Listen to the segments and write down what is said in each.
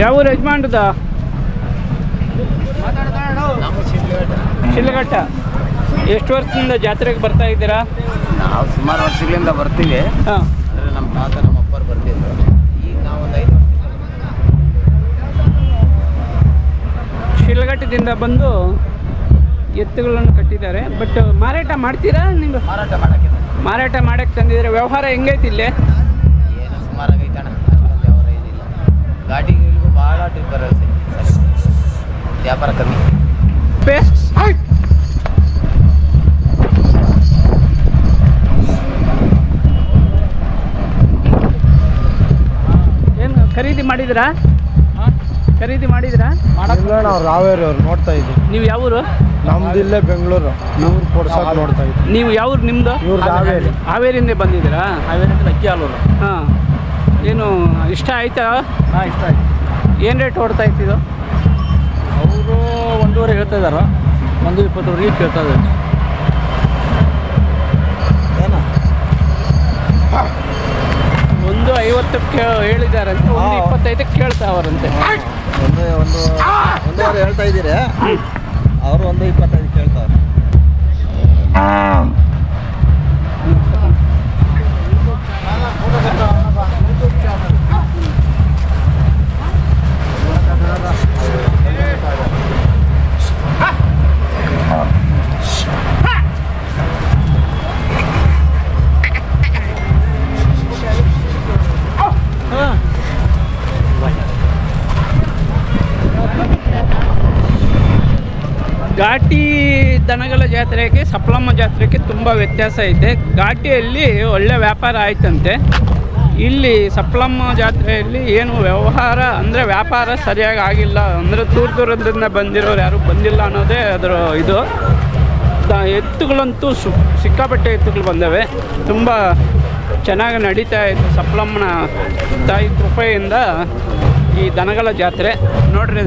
ಯಾವ ಯಜಮಾನ್ರದ? ಶಿಲ್ಘಟ್ಟ. ಎಷ್ಟು ವರ್ಷದಿಂದ ಜಾತ್ರೆಗೆ ಬರ್ತಾ ಇದ್ದೀರಾ? ನಾವು ಸುಮಾರು ವರ್ಷಗಳಿಂದ ಬರ್ತೀವಿ. ಹಾಂ, ಅಂದರೆ ನಮ್ಮ ತಾತ ನಮ್ಮ ಅಪ್ಪರು ಬರ್ತಿದ್ರು. ಈಗ ನಾವು ಒಂದು 5 ವರ್ಷ ಶಿಲ್ಘಟ್ಟದಿಂದ ಬಂದು ಎತ್ತುಗಳನ್ನು ಕಟ್ಟಿದ್ದಾರೆ. ಬಟ್ ಮಾರಾಟ ಮಾಡ್ತೀರಾ? ನೀವು ಮಾರಾಟ ಮಾಡಕ್ಕೆ ತಂದಿದ್ದೀರಾ? ವ್ಯವಹಾರ ಹೆಂಗೈತಿ ಇಲ್ಲಿ? ಏನು ಸುಮಾರಾಗಿ ಐತಣ್ಣ, ಅಷ್ಟೊಂದು ವ್ಯವಹಾರ ಏನಿಲ್ಲ. ಗಾಡಿಗಳಿಗೂ ಭಾಳ ಡಿಫರ್ ವ್ಯಾಪಾರ ಕಮ್ಮಿ. ಏನು ಖರೀದಿ ಮಾಡಿದಿರಾ? ಖರೀದಿ ಮಾಡಿದಿರಾ? ನಾವು ರಾವೇರಿ ಅವ್ರು ನೋಡ್ತಾ ಇದ್ದೀವಿ. ನೀವು ಯಾವ ಊರು? ನಮ್ದು ಇಲ್ಲೇ ಬೆಂಗಳೂರು. ನಾವು ಕೊಡ್ಸಕ್ಕೆ ನೋಡ್ತಾ ಇದ್ದೀವಿ. ನೀವು ಯಾವ ಊರು ನಿಮ್ಮದು? ಇವ್ರು ಹಾವೇರಿ. ಹಾವೇರಿಯಿಂದ ಬಂದಿದ್ದೀರಾ? ಹಾವೇರಿಂದ ಅಕ್ಕಿಹಾಲೂರು. ಹಾಂ. ಏನು ಇಷ್ಟ ಆಯ್ತಾ? ಹಾಂ, ಇಷ್ಟ ಆಯ್ತು. ಏನು ರೇಟ್ ಓಡ್ತಾ ಇತ್ತು? ಅವರು 1.5 ಹೇಳ್ತಾ ಇದ್ದಾರೆ, 1.20 ಕೇಳ್ತಾ ಇದ್ದಾರೆ. 1.50 ಹೇಳಿದಾರಂತೆ, 1.25 ಕೇಳ್ತಾವ್ರಂತೆ. 1.5 ಹೇಳ್ತಾ ಇದ್ದೀರಿ, ಅವರು 1.25 ಕೇಳ್ತಾರೆ. ಘಾಟಿ ದನಗಳ ಜಾತ್ರೆಗೆ ಸಪ್ಲಮ್ಮ ಜಾತ್ರೆಗೆ ತುಂಬ ವ್ಯತ್ಯಾಸ ಇದೆ. ಘಾಟಿಯಲ್ಲಿ ಒಳ್ಳೆ ವ್ಯಾಪಾರ ಆಯ್ತಂತೆ. ಇಲ್ಲಿ ಸಪ್ಲಮ್ಮ ಜಾತ್ರೆಯಲ್ಲಿ ಏನು ವ್ಯವಹಾರ ಅಂದರೆ ವ್ಯಾಪಾರ ಸರಿಯಾಗಿ ಆಗಿಲ್ಲ. ಅಂದರೆ ದೂರದಿಂದ ಬಂದಿರೋರು ಯಾರೂ ಬಂದಿಲ್ಲ ಅನ್ನೋದೇ ಅದರ ಇದು. ಎತ್ತುಗಳಂತೂ ಸಿಕ್ಕಾಪಟ್ಟೆ ಎತ್ತುಗಳು ಬಂದವೆ. ತುಂಬ ಚೆನ್ನಾಗಿ ನಡೀತಾ ಇತ್ತು ಸಪ್ಲಮ್ಮನ ತಾಯಿ ಕೃಪೆಯಿಂದ ಈ ದನಗಳ ಜಾತ್ರೆ. ನೋಡ್ರಿ,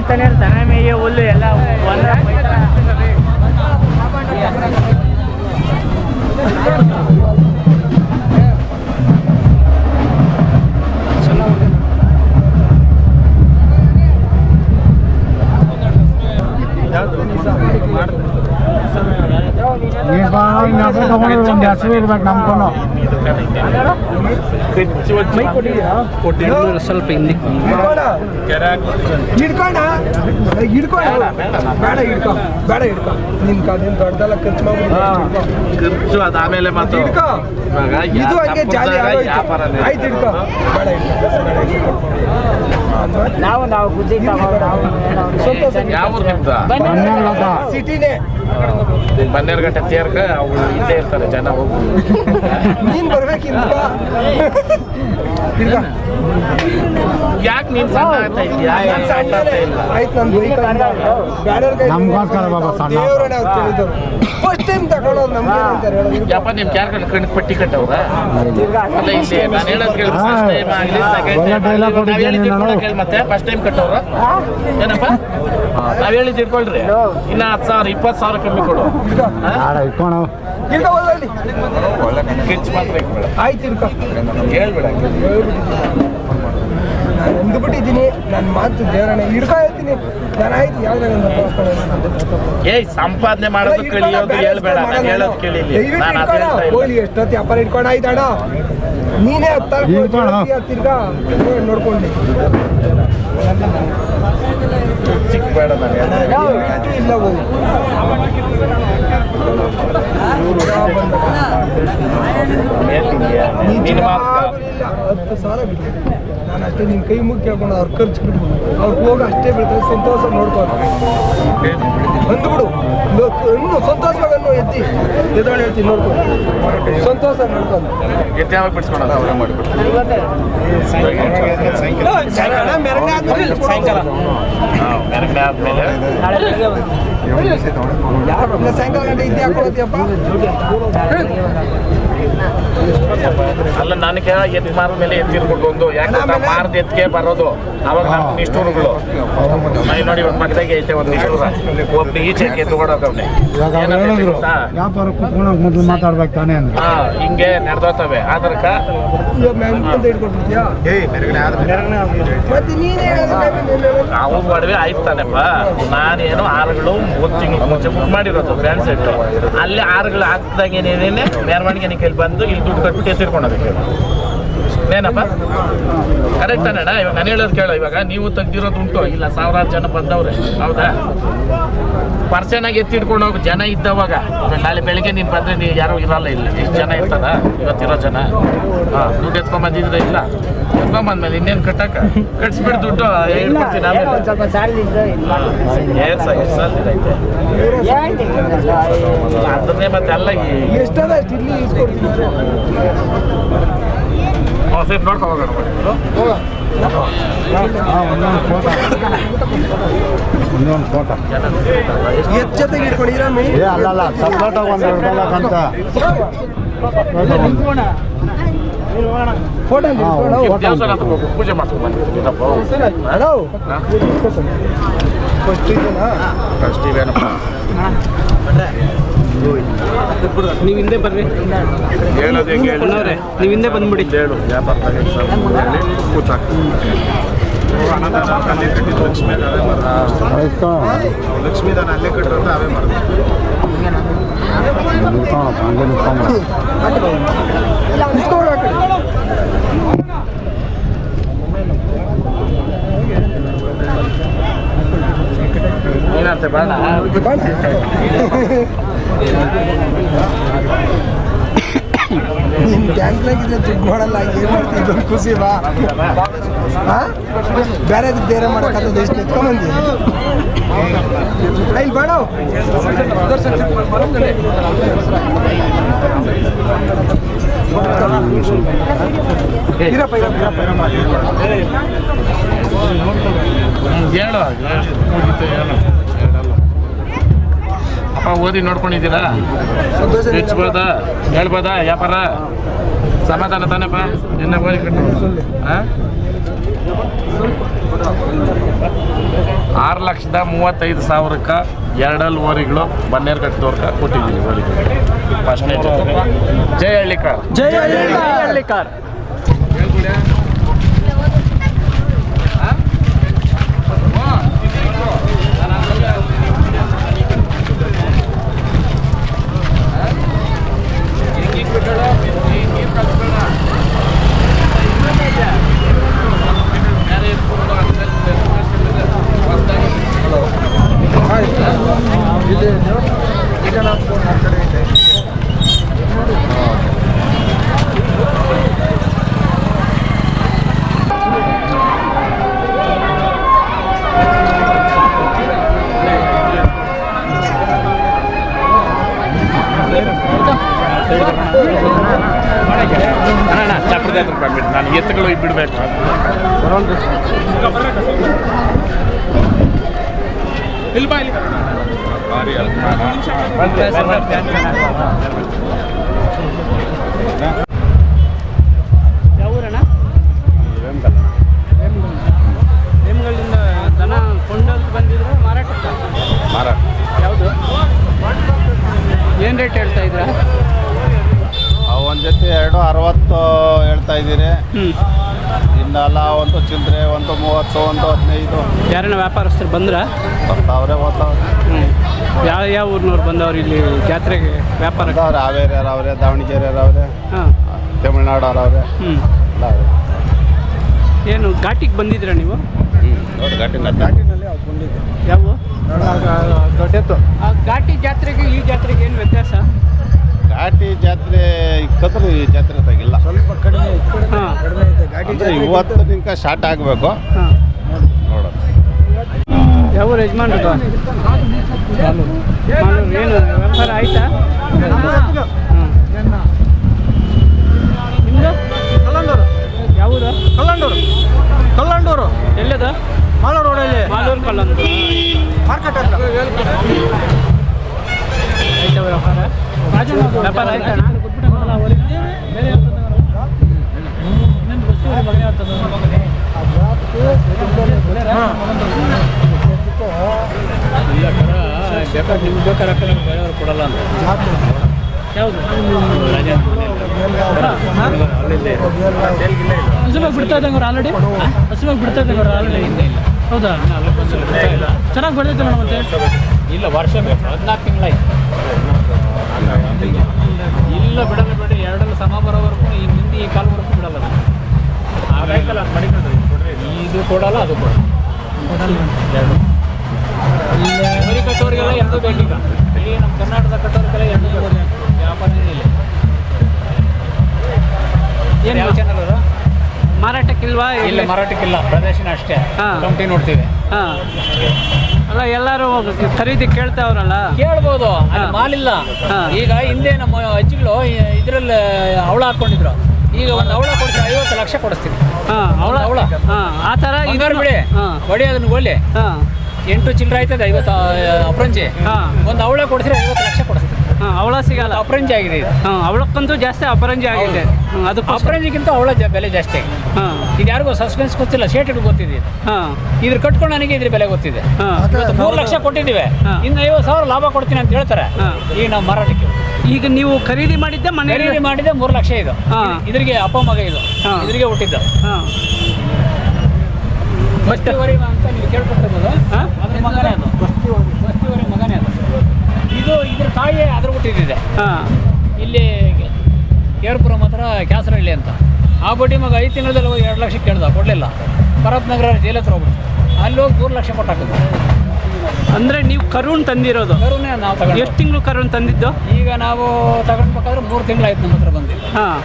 ಅಂತಾನೆ ದನ ಮೇಯ ಹುಲ್ಲು ಎಲ್ಲ ಒಂದು ಹೆಸರು ಇರ್ಬೇಕು ನಮ್ಕೊಂಡು ಸ್ವಲ್ಪ ಹಿಂದಿ ಹಿಡ್ಕೋಣ ಹಿಡ್ಕೋಣ ಬೇಡ ಹಿಡ್ಕೊ ಬೇಡ ಹಿಡ್ಕೊ ನಿನ್ ನಿನ್ ದೊಡ್ಡದೆಲ್ಲ ಖರ್ಚು ಮಾಡ್ಬಿಟ್ಟು ಖರ್ಚು ಅದಾಮೇಲೆ ಮಾತು ಹಿಡ್ಕೊ ಇದು ಹಂಗೆ ಜಾಲಿ ಆಯ್ತು ಹಿಡ್ಕೊ ಬೇಡ ಹಿಡ್ಕೊ ನಾವು ಬುದ್ಧಿ ಸಿಟಿನೇ ಬನ್ನೇರ್ಘಟ್ಟ ತೇರ್ಕ ಅವ್ರು ಇಲ್ಲೇ ಇರ್ತಾರೆ ಜನ ಹೋಗಿ ನೀನ್ ಬರ್ಬೇಕಿಂತ ಯಾಕೆ ನೀನ್ ಸಣ್ಣ ಆಗ್ತಾ ಇದೀಯಾ ಆಯ್ತು ನಮ್ಗೋಸ್ಕರ ಫಸ್ಟ್ ಟೈಮ್ ತಗೊಳ್ಳೋದು ನಮ್ಗೆ ಅಂತಾರೆ ಹೇಳೋದು ಯಪ್ಪ ನಿಮ್ ಕ್ಯಾರ್ ಕಣಕ್ ಪಟ್ಟಿ ಕಟ್ಟವ್ರ ಅಲ್ಲ ಇಲ್ಲಿ ನಾನು ಹೇಳೋದು ಕೇಳಿ ಫಸ್ಟ್ ಟೈಮ್ ಆಗಲಿ ಕೇಳಿ ಮತ್ತೆ ಫಸ್ಟ್ ಟೈಮ್ ಕಟ್ಟವ್ರ ಏನಪ್ಪ ನಾವ್ ಹೇಳಿ ತಿಳ್ಕೊಳ್ರಿ ಇನ್ನ 10,000 20,000 ಕಮ್ಮಿ ಕೊಡು ಕಿಚ್ ಮಾತ್ರ ಆಯ್ತು ಹಿಡ್ಕೊ ಹೇಳ್ಬೇಡ ನಾನು ಅಂದ್ಬಿಟ್ಟಿದ್ದೀನಿ ನನ್ನ ಮಾತು ದೇವರಣ್ಣ ಹಿಡ್ಕೊ ಹೇಳ್ತೀನಿ ನಾನು ಆಯ್ತು ಯಾವ್ದಾಗ ಏಯ್ ಸಂಪಾದನೆ ಮಾಡೋದು ಕಳಿಯೋದು ಹೇಳ್ಬೇಡ ನಾನು ಹೇಳೋದು ಕೇಳಿ ನಾನು ಅದೇ ಹೇಳ್ತಾ ಇಲ್ಲ. ಹೋಗ್ಲಿ ಎಷ್ಟೊತ್ತು ವ್ಯಾಪಾರ ಇಟ್ಕೊಂಡು ಆಯ್ತಾಣ ನೀನೇ ತಿರ್ಗಾ ನೋಡ್ಕೊಂಡು ಚಿಕ್ಕ ಬೇಡ ನಾನು ಇಲ್ಲ ಹೋಗಿ ನಿನ್ನ ಮಾತು 10,000 ಬಿಟ್ಟು ನಾನು ಅಷ್ಟೇ ನಿನ್ನ ಕೈ ಮುಗಿ ಕೇಳ್ಕೊಂಡು ಅವ್ರು ಖರ್ಚು ಬಿಟ್ಬಿಡು ಅವ್ರು ಹೋಗಿ ಅಷ್ಟೇ ಬಿಡ್ತಾರೆ ಸಂತೋಷ ನೋಡ್ಕೊಂಡು ಅಂದ್ಬಿಡು ಇನ್ನು ಸಂತೋಷವಾಗನ್ನು ಎದ್ದೊಳ್ಳೆ ಹೇಳ್ತೀನಿ ನೋಡ್ಕೊಂಡು ಸಂತೋಷ ನೋಡ್ಕೊಂಡು ಎತ್ತೆ ಯಾವಾಗ ಬಿಡ್ಸ್ಕೊಳೋದು ಅವರೇ ಮಾಡ್ಬಿಡ್ತಾರೆ ಸಾಯಂಕಾಲ ಮೆರಗಣೆ ಆದ್ಮೇಲೆ ಸಾಯಂಕಾಲ ಗಂಟೆ ಇದ್ದೇ ಹಾಕೊಳತಿಯಪ್ಪ ಅಲ್ಲ ನನಗೆ ಎತ್ತು ಮಾರ ಮೇಲೆ ಎತ್ತಿರ್ಬೇಕು ಒಂದು ಯಾಕಂದ್ರೆ ಮಾರ್ದ ಎತ್ತಿಗೆ ಬರೋದು ಅವಾಗ ನಮ್ಮ ನಿಷ್ಠೂರುಗಳು ನೋಡಿ ಒಂದು ಮಕ್ಕಳಿಗೆ ಐತೆ ಒಂದು ನಿಷ್ಠೂರ ಒಬ್ಬ ಈಚೆ ಎತ್ಕೊಡೋಕವ್ನೆ ಮೊದಲು ಮಾತಾಡ್ಬೇಕು ತಾನೇ ಅಂದ್ರೆ ಹಿಂಗೆ ನಡೆದೋತವೆ ಅದಕ್ಕ ಅವ್ರ ಒಡವೆ ಆಯ್ತಾನೆಪ್ಪ ನಾನೇನು ಆರುಗಳು 1 ತಿಂಗಳು ಮುಂಚೆ ಬುಕ್ ಮಾಡಿರೋದು ಬ್ರ್ಯಾಂಡ್ ಸೆಟ್ ಅಲ್ಲಿ ಆರುಗಳು ಹಾಕ್ದಾಗೇನೇನೆ ಮೆರವಣಿಗೆ ಕೈಲಿ ಬಂದು ಇಲ್ಲಿ ದುಡ್ಡು ಕಟ್ಬಿಟ್ಟು ಎತ್ತಿರ್ಕೊಂಡೋದಕ್ಕೆ ಏನಪ್ಪ ಕರೆಕ್ಟ್ ತಾನಣ್ಣ ಇವಾಗ ನಾನು ಹೇಳೋದು ಕೇಳೋ ಇವಾಗ ನೀವು ತೆಗ್ದಿರೋದು ಉಂಟು ಇಲ್ಲ 1000 ಜನ ಬಂದವ್ರೆ ಹೌದಾ ಪರ್ಸೆನಾಗಿ ಎತ್ತಿಡ್ಕೊಂಡು ಹೋಗಿ ಜನ ಇದ್ದವಾಗ ನಾಳೆ ಬೆಳಿಗ್ಗೆ ನೀನು ಬಂದರೆ ನೀವು ಯಾರೋ ಇರಲ್ಲ ಇಲ್ಲಿ ಎಷ್ಟು ಜನ ಇರ್ತದ ಇವತ್ತಿರೋ ಜನ ಹಾಂ ದುಡ್ಡು ಎತ್ಕೊಂಬಂದಿದ್ರೆ ಇಲ್ಲ ಎತ್ಕೊಂಬಂದ್ಮೇಲೆ ಇನ್ನೇನು ಕಟ್ಸ್ಬಿಟ್ಟು ದುಡ್ಡು ಹೇಳ್ಕೊಡ್ತೀನಿ ಆಮೇಲೆ ಏನು ಸರ್ ಎಷ್ಟು ಸಾಲ ಐತೆ ಅದನ್ನೇ ಮತ್ತೆ ಅಲ್ಲ ಎಷ್ಟದ ಇಲ್ಲಿ ಸರಿ ನೋಡ್ಕೊ ಹೋಗೋಣ ಒಂದೊಂದು ಫೋಟೋ ಎಷ್ಟು ಜೊತೆಗೆ ಇಟ್ಕೊಂಡಿದ್ದೀರಾ ಅಲ್ಲ ಸಪ್ರೇಟಾಗಿ ಒಂದು ಇಟ್ಕೊಳಕಂತ ಫೋಟೋ ಪೂಜೆ ಮಾಡ್ಕೊಂಡು ಫಸ್ಟ್ ಇದೆನಾ ಫಸ್ಟ್ ಇವೇನಪ್ಪ ನೀವು ಹಿಂದೆ ಬರ್ರಿ ಹೇಳೋದು ಹೆಂಗೆ ಅಣ್ಣವ್ರೆ ನೀವು ಹಿಂದೆ ಬಂದ್ಬಿಡಿ ಹೇಳು ವ್ಯಾಪಾರ ಕೂತಾಕ ಅನ್ನದಾನ ಅಲ್ಲಿ ಕಟ್ಟಿದ್ದು ಲಕ್ಷ್ಮೀದಾನ ಅಲ್ಲೇ ಕಟ್ಟಿರೋದು ಅವೇ ಮಾಡೋದು ಏನಂತೆ ಬೇಡ ನಿನ್ನ ಬ್ಯಾಂಕ್ನಾಗಿದ್ರೆ ದುಡ್ಡು ಮಾಡಲ್ಲ ಏನು ಮಾಡ್ತೀವಿ ಇದೊಂದು ಖುಷಿ ಬಾ ಹಾಂ ಬೇರೆದು ಬೇರೆ ಮಾಡೋಕ್ಕಾಗ್ತದೆ ಎಷ್ಟು ಎತ್ಕೊಂಬಂದಿ ಇಲ್ಲಿ ಬೇಡ ಇರಪ್ಪ ಹೇಳು ಅಪ್ಪ ಓದಿ ನೋಡ್ಕೊಂಡಿದ್ದೀರಾ ಹೆಚ್ಚಬೋದಾ ಹೇಳ್ಬೋದಾ ವ್ಯಾಪಾರ ಸಮಾಧಾನ ತಾನೇಪ್ಪ ನಿನ್ನ ಓದಿ ಕಟ್ಟು ಹಾಂ 6,35,000 2 ಓರಿಗಳು ಬನ್ನೇರ್ಘಟ್ಟದವ್ರಿಗೆ ಕೊಟ್ಟಿದ್ದೀವಿ ಓರಿಗಳು. ಫಸ್ಟ್ನೇ ಜೈ ಹಳ್ಳಿಕಾರ್. ಜೈ ಹಳ್ಳಿಕಾರ್. ನಾನು ಎತ್ತುಗಳು ಬಿಡಬೇಕು. ಯಾವೂರಣ್ಣ? ವೇಮಗಲ್ಲಿಂದ ದನ ಕೊಂಡೋಗಿ ಬಂದಿದ್ರು ಮಾರಾಟಕ್ಕೆ? ಮಾರಾಟ. ಯಾವುದು? ಏನು ರೇಟ್ ಹೇಳ್ತಾ ಇದ್ದೀರಾ? ಒಂದು ಜೊತೆ 260 ಹೇಳ್ತಾ ಇದ್ದೀರಿ. ಇನ್ನೆಲ್ಲ ಒಂದು ಚಿಲ್ಲರೆ, ಒಂದು 30, ಒಂದು 15. ಯಾರನ್ನ ವ್ಯಾಪಾರಸ್ಥರು ಬಂದ್ರ? ಬರ್ತಾವ್ರೆ ಹೋಗ್ತಾವ್ರೆ. ಯಾವ ಊರಿನವ್ರು ಬಂದವ್ರು ಇಲ್ಲಿ ಜಾತ್ರೆಗೆ ವ್ಯಾಪಾರ? ಅವ್ರೆ ಹಾವೇರಿಯವ್ರು ಅವರೇ, ದಾವಣಗೆರೆಯವ್ರು ಅವರೇ, ಹಾಂ, ತಮಿಳ್ನಾಡವ್ರು ಅವರೇ. ಎಲ್ಲ ಅವರೇ. ಏನು ಘಾಟಿಗೆ ಬಂದಿದ್ದೀರಾ ನೀವು? ಘಾಟಿನಲ್ಲಿ ಯಾವ ದೊಡ್ಡೆತ್ತು. ಆ ಘಾಟಿ ಜಾತ್ರೆಗೆ ಈ ಜಾತ್ರೆಗೆ ಏನು ವ್ಯತ್ಯಾಸ? ಘಾಟಿ ಜಾತ್ರೆ ಕತ್ತಲು ಈ ಜಾತ್ರೆ ತಾಗಿಲ್ಲ, ಸ್ವಲ್ಪ ಕಡಿಮೆ ಹಾಂ, ಕಡಿಮೆ ಐತೆ ಘಾಟಿ ಅಂದರೆ ಜಾತ್ರೆ. ಇವತ್ತು ನಿಂಕ ಸ್ಟಾರ್ಟ್ ಆಗಬೇಕು ಹಾಂ. ನೋಡೋದು. ಯಾವ ಯಜಮಾನ್ರು? ಏನು ವ್ಯಾಪಾರ ಆಯ್ತಾ? ಹಾಂ. ನಿಮ್ಮದು ಕಲ್ಲಂಡೂರು. ಯಾವುದು? ಕಲ್ಲಂಡೂರು ಎಲ್ಲದ? ಮಾಲೂರು ರೋಡಲ್ಲಿ, ಮಾಲೂರು ಕಲ್ಲಂದು ಮಾರ್ಕೆಟ್ ಹತ್ರ. ಆಯ್ತಾ ವ್ಯಾಪಾರ? ವ್ಯಾಪಾರ ಆಯ್ತಾ? ಕೊಡಲ್ಲ ಅಂತ. ಯಾವುದು? ಹಸುವಾಗಿ ಬಿಡ್ತಾ ಇದ್ದಂಗೆ ಆಲ್ರೆಡಿ ಹಸುವಾಗಿ ಬಿಡ್ತಾ ಇದ್ದಂಗೆ ಆಲ್ರೆಡಿ. ಹೌದಾ? ಚೆನ್ನಾಗಿ ಬೆಳೆದೈತೆ ಮತ್ತೆ. ಇಲ್ಲ, ವರ್ಷ ಬೇಕು, 14 ತಿಂಗಳಾಯ್ತು. ಇಲ್ಲ ಬಿಡಲ್ಲ, ಬೇಡ, ಎರಡಲ್ಲ ಸಮ ಬರೋವರೆಗೂ ಈ ಹಿಂದಿ ಈ ಕಾಲವರೆಗೂ ಬಿಡಲ್ಲ. ಆಗೈತಲ್ಲ ಅದು ಮಡಿಕೊಂಡ್ರಿ, ಇದು ಕೊಡಲ್ಲ, ಅದು ಕೊಡಲ್ಲ. ಮರಿ ಕಟ್ಟೋರಿಗೆಲ್ಲ ಎರಡು ಬೇಕೀಗ. ಇಲ್ಲಿ ನಮ್ಮ ಕರ್ನಾಟಕದ ಕಟ್ಟೋರಿಗೆಲ್ಲ ಎರಡು ಬೇಕು. ವ್ಯಾಪಾರನೇ ಇಲ್ಲ. ಏನು ಯಾವ ಚಾನಲ್ ಅವರು? ಮಾರಾಟಕ್ಕಿಲ್ವಾ? ಇಲ್ಲ, ಮಾರಾಟಕ್ಕಿಲ್ಲ, ಪ್ರದರ್ಶನ ಅಷ್ಟೇ. ಹಾಂ. ಕಂಪ್ನಿ ನೋಡ್ತೀವಿ. ಹಾಂ. ಅಲ್ಲ, ಎಲ್ಲರೂ ಖರೀದಿ ಕೇಳ್ತಾವ್ರಲ್ಲ. ಕೇಳ್ಬೋದು, ಅಲ್ಲಿ ಮಾಲಿಲ್ಲ. ಹಾಂ. ಈಗ ಹಿಂದೆ ನಮ್ಮ ಅಜ್ಜಿಗಳು ಇದರಲ್ಲಿ ಅವಳ ಹಾಕೊಂಡಿದ್ರು. ಈಗ ಒಂದು ಅವಳ ಕೊಡ್ತೀವಿ, 50 ಲಕ್ಷ ಕೊಡಿಸ್ತೀವಿ. ಹಾಂ, ಅವಳ. ಹಾಂ, ಆ ಥರ ಬಂಗಾರ ಬಿಡಿ, ಹಾಂ, ಹೊಡಿ ಅದನ್ನು ಒಳ್ಳೆ ಹಾಂ, 8 ಚಿಲ್ಲರೆ ಆಯ್ತದೆ, 50 ಅಪ್ರಂಜಿ. ಹಾಂ, ಒಂದು ಅವಳ ಕೊಡಿಸಿದ್ರೆ 50 ಲಕ್ಷ ಕೊಡಿಸ್ತೀವಿ. ಹಾಂ. ಅವಳ ಸಿಗಲ್ಲ. ಅಪ್ರಂಜಿ ಆಗಿದೆ ಇದು. ಹಾಂ, ಅವಳಕ್ಕಂತೂ ಜಾಸ್ತಿ ಅಪರಂಜಿ ಆಗಿದೆ. ಅದು ಅಪ್ರಂಜಿಗಿಂತ ಅವಳ ಬೆಲೆ ಜಾಸ್ತಿ ಆಗಿದೆ. ಹಾಂ, ಇದು ಯಾರಿಗೂ ಸಸ್ಪೆನ್ಸ್ ಗೊತ್ತಿಲ್ಲ, ಶೇಟಿಗೆ ಗೊತ್ತಿದೆ ಇದು. ಹಾಂ, ಇದ್ರ ಕಟ್ಕೊಂಡು ನನಗೆ ಇದ್ರ ಬೆಲೆ ಗೊತ್ತಿದೆ. ಹಾಂ. ಇವತ್ತು 3 ಲಕ್ಷ ಕೊಟ್ಟಿದ್ದೀವಿ, ಹಾಂ. ಇನ್ನು 50,000 ಲಾಭ ಕೊಡ್ತೀನಿ ಅಂತ ಹೇಳ್ತಾರೆ. ಹಾಂ. ಈಗ ನಾವು ಮಾರಾಟಕ್ಕೆ ಈಗ ನೀವು ಖರೀದಿ ಮಾಡಿದ್ದೆ ಮನೆಯಲ್ಲಿ? ಖರೀದಿ ಮಾಡಿದೆ 3 ಲಕ್ಷ ಇದು. ಹಾಂ. ಇದ್ರಿಗೆ ಅಪ್ಪ ಮಗ ಇದು. ಹಾಂ. ಇದ್ರಿಗೆ ಹುಟ್ಟಿದ್ದು ಹಾಂ. ಬಸ್ತಿವರಿ ಅಂತ ನೀವು ಕೇಳ್ಕೊಟ್ಟಿರ್ಬೋದು. ಹಾಂ? ಅದ್ರ ಮಗನೇ ಅದು, ಬಸ್ತಿವರಿ ಮಗನೇ ಅದು. ಇದು ಇದ್ರ ತಾಯಿ ಅದ್ರ ಹುಟ್ಟಿದ್ದಿದೆ. ಹಾಂ. ಇಲ್ಲಿ ಕೇರ್ಪುರಂ ಹತ್ರ ಕ್ಯಾಸರಹಳ್ಳಿ ಅಂತ. ಆ ಬಡ್ಡಿ ಮಗ 5 ತಿಂಗಳಲ್ಲಿ 2 ಲಕ್ಷ ಕೇಳ್ದ, ಕೊಡಲಿಲ್ಲ. ಭರತ್ ನಗರ ಜೈಲ್ ಹತ್ರ ಹೋಗ್ಬಿಟ್ಟು ಅಲ್ಲಿ ಹೋಗಿ 3 ಲಕ್ಷ ಕೊಟ್ಟು ಹಾಕಿದ್ರು. ಅಂದರೆ ನೀವು ಕರುಣ್ ತಂದಿರೋದು? ಕರುನೇ ನಾವು ತಗೊಂಡು. ಎಷ್ಟು ತಿಂಗಳು ಕರುಣ್ ತಂದಿದ್ದು? ಈಗ ನಾವು ತಗೊಂಡ್ಬೇಕಾದ್ರೆ 3 ತಿಂಗಳಾಯ್ತು ನಮ್ಮ ಹತ್ರ ಬಂದಿಲ್ಲ. ಹಾಂ.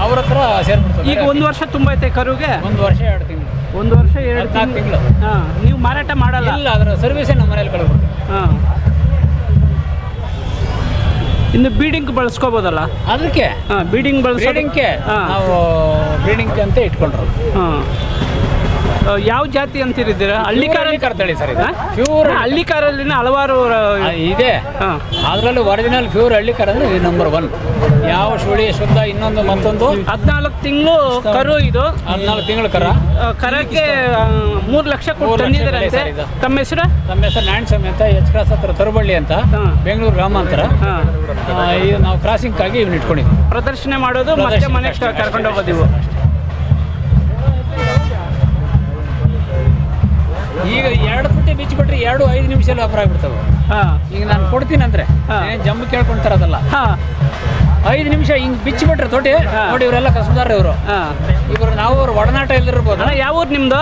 ಅವ್ರ ಹತ್ರ ಸೇರ್ಬಿಡ್ತಾರೆ. ಈಗ 1 ವರ್ಷ ತುಂಬೈತೆ ಕರುಗೆ? 1 ವರ್ಷ 2 ತಿಂಗಳು. 1 ವರ್ಷ 2 14 ತಿಂಗಳು. ಹಾಂ. ನೀವು ಮಾರಾಟ ಮಾಡಲ್ಲ? ಇಲ್ಲ, ಅದರ ಸರ್ವಿಸೇ ನಮ್ಮ ಮನೇಲಿ ಕಳ್ಬಿಡ್ತೀವಿ. ಹಾಂ. ಇನ್ನು ಬೀಡಿಂಗ್ ಬಳಸ್ಕೋಬೋದಲ್ಲ? ಅದಕ್ಕೆ ಹಾಂ, ಬೀಡಿಂಗ್ ಬಳಸೋದಕ್ಕೆ. ಬ್ರೀಡಿಂಗ್ಗೆ ಹಾಂ, ನಾವು ಬ್ರೀಡಿಂಗ್ ಅಂತ ಇಟ್ಕೊಂಡ್ರು. ಹಾಂ. ಯಾವ ಜಾತಿ ಅಂತಿರಿದ್ದೀರಾ? ಹಳ್ಳಿಕಾರಲ್ಲಿ ತಳಿ ಸರ್ ಇದು ಹಾ? ಪ್ಯೂರ್ ಹಳ್ಳಿಕಾರಲ್ಲಿನ ಹಲವಾರು ಇದೆ. ಹಾಂ ಅದರಲ್ಲೂ ಒರಿಜಿನಲ್ ಪ್ಯೂರ್ ಹಳ್ಳಿಕಾರ ಅಂದ್ರೆ ಇದು ನಂಬರ್ 1. ಯಾವ ಸುಳಿ ಶುದ್ಧ ಇನ್ನೊಂದು ಮತ್ತೊಂದು 14 ತಿಂಗಳು ಕರು ಇದು. 14 ತಿಂಗಳ ಕರ. ಕರಕ್ಕೆ 3 ಲಕ್ಷ ಕೊಟ್ಟು 3 ಲಕ್ಷ ತಂದಿದ್ದಾರಂತೆ. ಬೆಲೆ ಸರ್ ಇದು. ತಮ್ಮ ಹೆಸರು? ನಮ್ಮ ಹೆಸರು ನಾರಾಯಣಸ್ವಾಮಿ ಅಂತ, ಎಚ್ ಕ್ರಾಸ್ ಹತ್ರ ತರಬಳ್ಳಿ ಅಂತ, ಹಾ. ಬೆಂಗಳೂರು ಗ್ರಾಮಾಂತರ. ಹಾಂ ಇದು ನಾವು ಕ್ರಾಸಿಂಗ್ಗಾಗಿ ಇವ್ನ ಇಟ್ಕೊಂಡಿದ್ವಿ. ಪ್ರದರ್ಶನ ಮಾಡೋದು ಮತ್ತೆ ಪ್ರದರ್ಶನ ಮನೆಗೆ ಅಷ್ಟೇ. ಕರ್ಕೊಂಡು ಹೋಗೋದು ಇವು. ಈಗ 2 ತುಟಿ ಬಿಚ್ಚಿಬಿಟ್ರೆ 2-5 ನಿಮಿಷದಲ್ಲಿ ವ್ಯಾಪಾರ ಆಗ್ಬಿಡ್ತವೆ. ಹಾಂ ಈಗ ನಾನು ಕೊಡ್ತೀನಿ ಅಂದ್ರೆ ಹಾ. ಜಮ್ಮು ಕೇಳ್ಕೊಂತಾರದಲ್ಲ, ಹಾಂ 5 ನಿಮಿಷ ಹಿಂಗ್ ಬಿಚ್ಚಿಬಿಟ್ರೆ ತೊಟಿ ಹಾ. ನೋಡಿ. ಇವರೆಲ್ಲ ಕಸಬದಾರ ಇವರು. ಹಾಂ ಇವರು ನಾವು ಅವ್ರ ಒಡನಾಟ ಇಲ್ದಿರ್ಬೋದು. ಅಣ್ಣ ಯಾವ ಊರು ನಿಮ್ಮದು?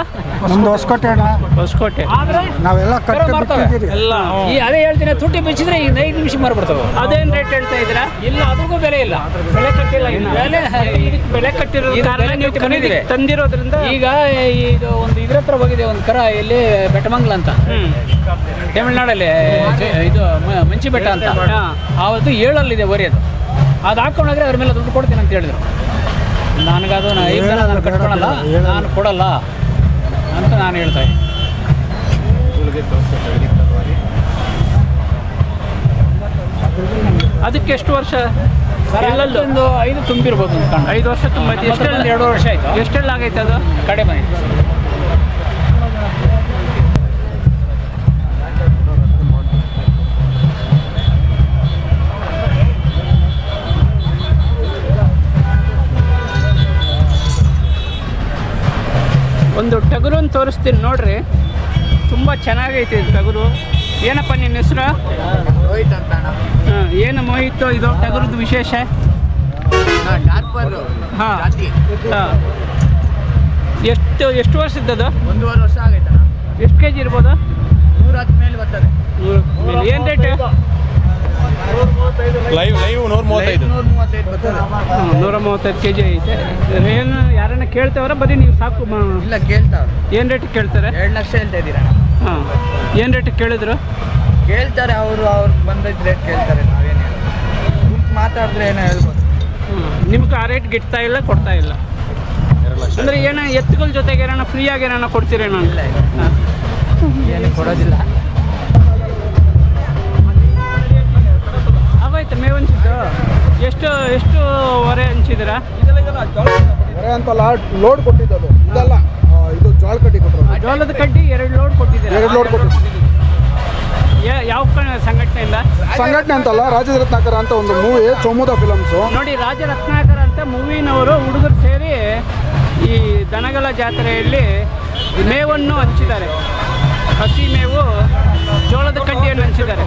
ನಮ್ದು ಹೊಸಕೋಟೆ ಅಣ್ಣ. ಹೊಸಕೋಟೆ. ಆದ್ರೆ ನಾವೆಲ್ಲ ಕರು ಕಟ್ಟು ಮಾರ್ತವೆ. ಬಿಟ್ಟಿದ್ದೀರಿ. ಎಲ್ಲ ಈ ಅದೇ ಹೇಳ್ತೀನಿ, ತುಟಿ ಬಿಚ್ಚಿದ್ರೆ ಈಗ 5 ನಿಮಿಷ ಮಾರ್ಬಿಡ್ತವೆ. ಅದೇನು ರೇಟ್ ಹೇಳ್ತಾ ಇದ್ದೀರಾ? ಇಲ್ಲ, ಅದಕ್ಕೂ ಬೆಲೆ ಇಲ್ಲ. ಬೆಲೆ ಕಟ್ಟಿಲ್ಲ ಇನ್ನು. ಬೆಲೆ ಇದಕ್ಕೆ ಬೆಲೆ ಕಟ್ಟಿರೋ ಇದು ಕಾರಣ ಬೆಲೆ ನೀವು ಕಟ್ಟಿ ಖರೀದಿ ಬಂದಿದೆ. ತಂದಿರೋದ್ರಿಂದ ಈಗ ಇದು ಒಂದು ಇದ್ರ ಹತ್ರ ಹೋಗಿದೆ, ಒಂದು ಕರ ಇಲ್ಲಿ ಬೆಟ್ಟಮಂಗ್ಲ ಅಂತ, ತಮಿಳ್ನಾಡಲ್ಲಿ ಇದು ಮಂಚಿ ಬೆಟ್ಟ ಅಂತ. ಹಾ. ಆವತ್ತು 7 ವರಿ ಅದು ಹಾಕೊಂಡೋಗ್ರೆ ಅದ್ರ ಮೇಲೆ ದುಡ್ಡು ಕೊಡ್ತೀನಿ ಅಂತ ಹೇಳಿದ್ರು. ನನಗದು ನಾನು ಕಟ್ಕೊಳಲ್ಲ, ನಾನು ಕೊಡಲ್ಲ ಅಂತ ನಾನು ಹೇಳ್ತಾ ಇದ್ದೀನಿ. ಅದಕ್ಕೆ ಎಷ್ಟು ವರ್ಷ? ಸರ್ ಎಲ್ಲಲ್ಲೂ ಒಂದು 5 ತುಂಬಿರ್ಬೋದು ಅಂತ. 5 ವರ್ಷ ತುಂಬ. ಎಷ್ಟೆಲ್ಲ 2 ವರ್ಷ ಆಯ್ತು. ಎಷ್ಟೆಲ್ಲ ಆಗೈತೆ ಅದು? ಕಡೆ ಬಂದಿದೆ. ಒಂದು ಟಗರನ್ನು ತೋರಿಸ್ತೀನಿ ನೋಡ್ರಿ, ತುಂಬ ಚೆನ್ನಾಗೈತೆ ಇದು ಟಗರು. ಏನಪ್ಪ ನಿನ್ನ ಹೆಸರು? ರೋಹಿತ್ ಅಂತ ಅಣ್ಣ. ಏನು ಮೋಹಿತ್ತು ಇದು ಟಗರದ್ದು ವಿಶೇಷ? ಡಾರ್ಪರ್ ಹಾಂ ಜಾತಿ. ಹಾಂ ಎಷ್ಟು ವರ್ಷದ್ದದು? 1.5 ವರ್ಷ ಆಗೈತಣ್ಣ. ಎಷ್ಟು ಕೆ ಜಿ ಇರ್ಬೋದು? 110 ಮೇಲೆ ಬರ್ತದೆ. ಏನು ರೇಟ್? ಲೈವ್ 135. 135 ಬರ್ತದೆ. 135 ಕೆ ಜಿ ಐತೆ. ಏನು ಯಾರನ್ನ ಕೇಳ್ತೇವ್ರ? ಬರೀ ನೀವು ಸಾಕು ಇಲ್ಲ, ಕೇಳ್ತಾವ್ರೆ. ಏನು ರೇಟಿಗೆ ಕೇಳ್ತಾರೆ? 2 ಲಕ್ಷ ಹೇಳ್ತಾ ಇದ್ದೀರಣ್ಣ. ಹಾಂ ಏನು ರೇಟಿಗೆ ಕೇಳಿದ್ರು? ಕೇಳ್ತಾರೆ ಅವ್ರು ಬಂದದ್ದು ರೇಟ್ ಕೇಳ್ತಾರೆ. ನಾವೇನು ಹೇಳಿ ಗುಂಪು ಮಾತಾಡಿದ್ರೆ ಏನೋ ಹೇಳ್ಬೋದು. ನಿಮ್ಗೆ ಆ ರೇಟ್ ಗಿಟ್ತಾ ಇಲ್ಲ, ಕೊಡ್ತಾ ಇಲ್ಲ ಅಂದರೆ ಏನೋ ಎತ್ತುಗಳ ಜೊತೆಗೆ ಏನಾರ ಫ್ರೀಯಾಗಿ ಏನಾರ ಕೊಡ್ತೀರೇನೋ? ಇಲ್ಲ, ಇಲ್ಲ. ಹಾಂ ಏನು ಕೊಡೋದಿಲ್ಲ. ಆಗೋಯ್ತು ಮೇವು ಹಂಚಿದ್ದು? ಎಷ್ಟು ಹೊರೆ ಹಂಚಿದ್ದೀರಾ? ಹೊರೆ ಅಂತಲ್ಲ, ಲೋಡ್ ಕೊಟ್ಟಿದ್ದು ಇದಲ್ಲ. ಇದು ಜೋಳ ಕಡ್ಡಿ ಕೊಟ್ಟರು. ಜೋಳದ ಕಡ್ಡಿ 2 ಲೋಡ್ ಕೊಟ್ಟಿದ್ದೀರಾ? 2 ಲೋಡ್ ಕೊಟ್ಟಿದ್ದು. ಯಾವ ಸಂಘಟನೆಯಿಂದ? ಸಂಘಟನೆ ಅಂತಲ್ಲ, ರಾಜರತ್ನಾಕರ ಅಂತ ಒಂದು ಮೂವಿ, ಚೊಮ್ಮುದ ಫಿಲಮ್ಸು. ನೋಡಿ, ರಾಜರತ್ನಾಕರ ಅಂತ ಮೂವಿನವರು ಹುಡುಗರು ಸೇರಿ ಈ ದನಗಳ ಜಾತ್ರೆಯಲ್ಲಿ ಮೇವನ್ನು ಹಂಚಿದ್ದಾರೆ. ಹಸಿ ಮೇವು, ಜೋಳದ ಕಡ್ಡಿಯನ್ನು ಹಂಚಿದ್ದಾರೆ.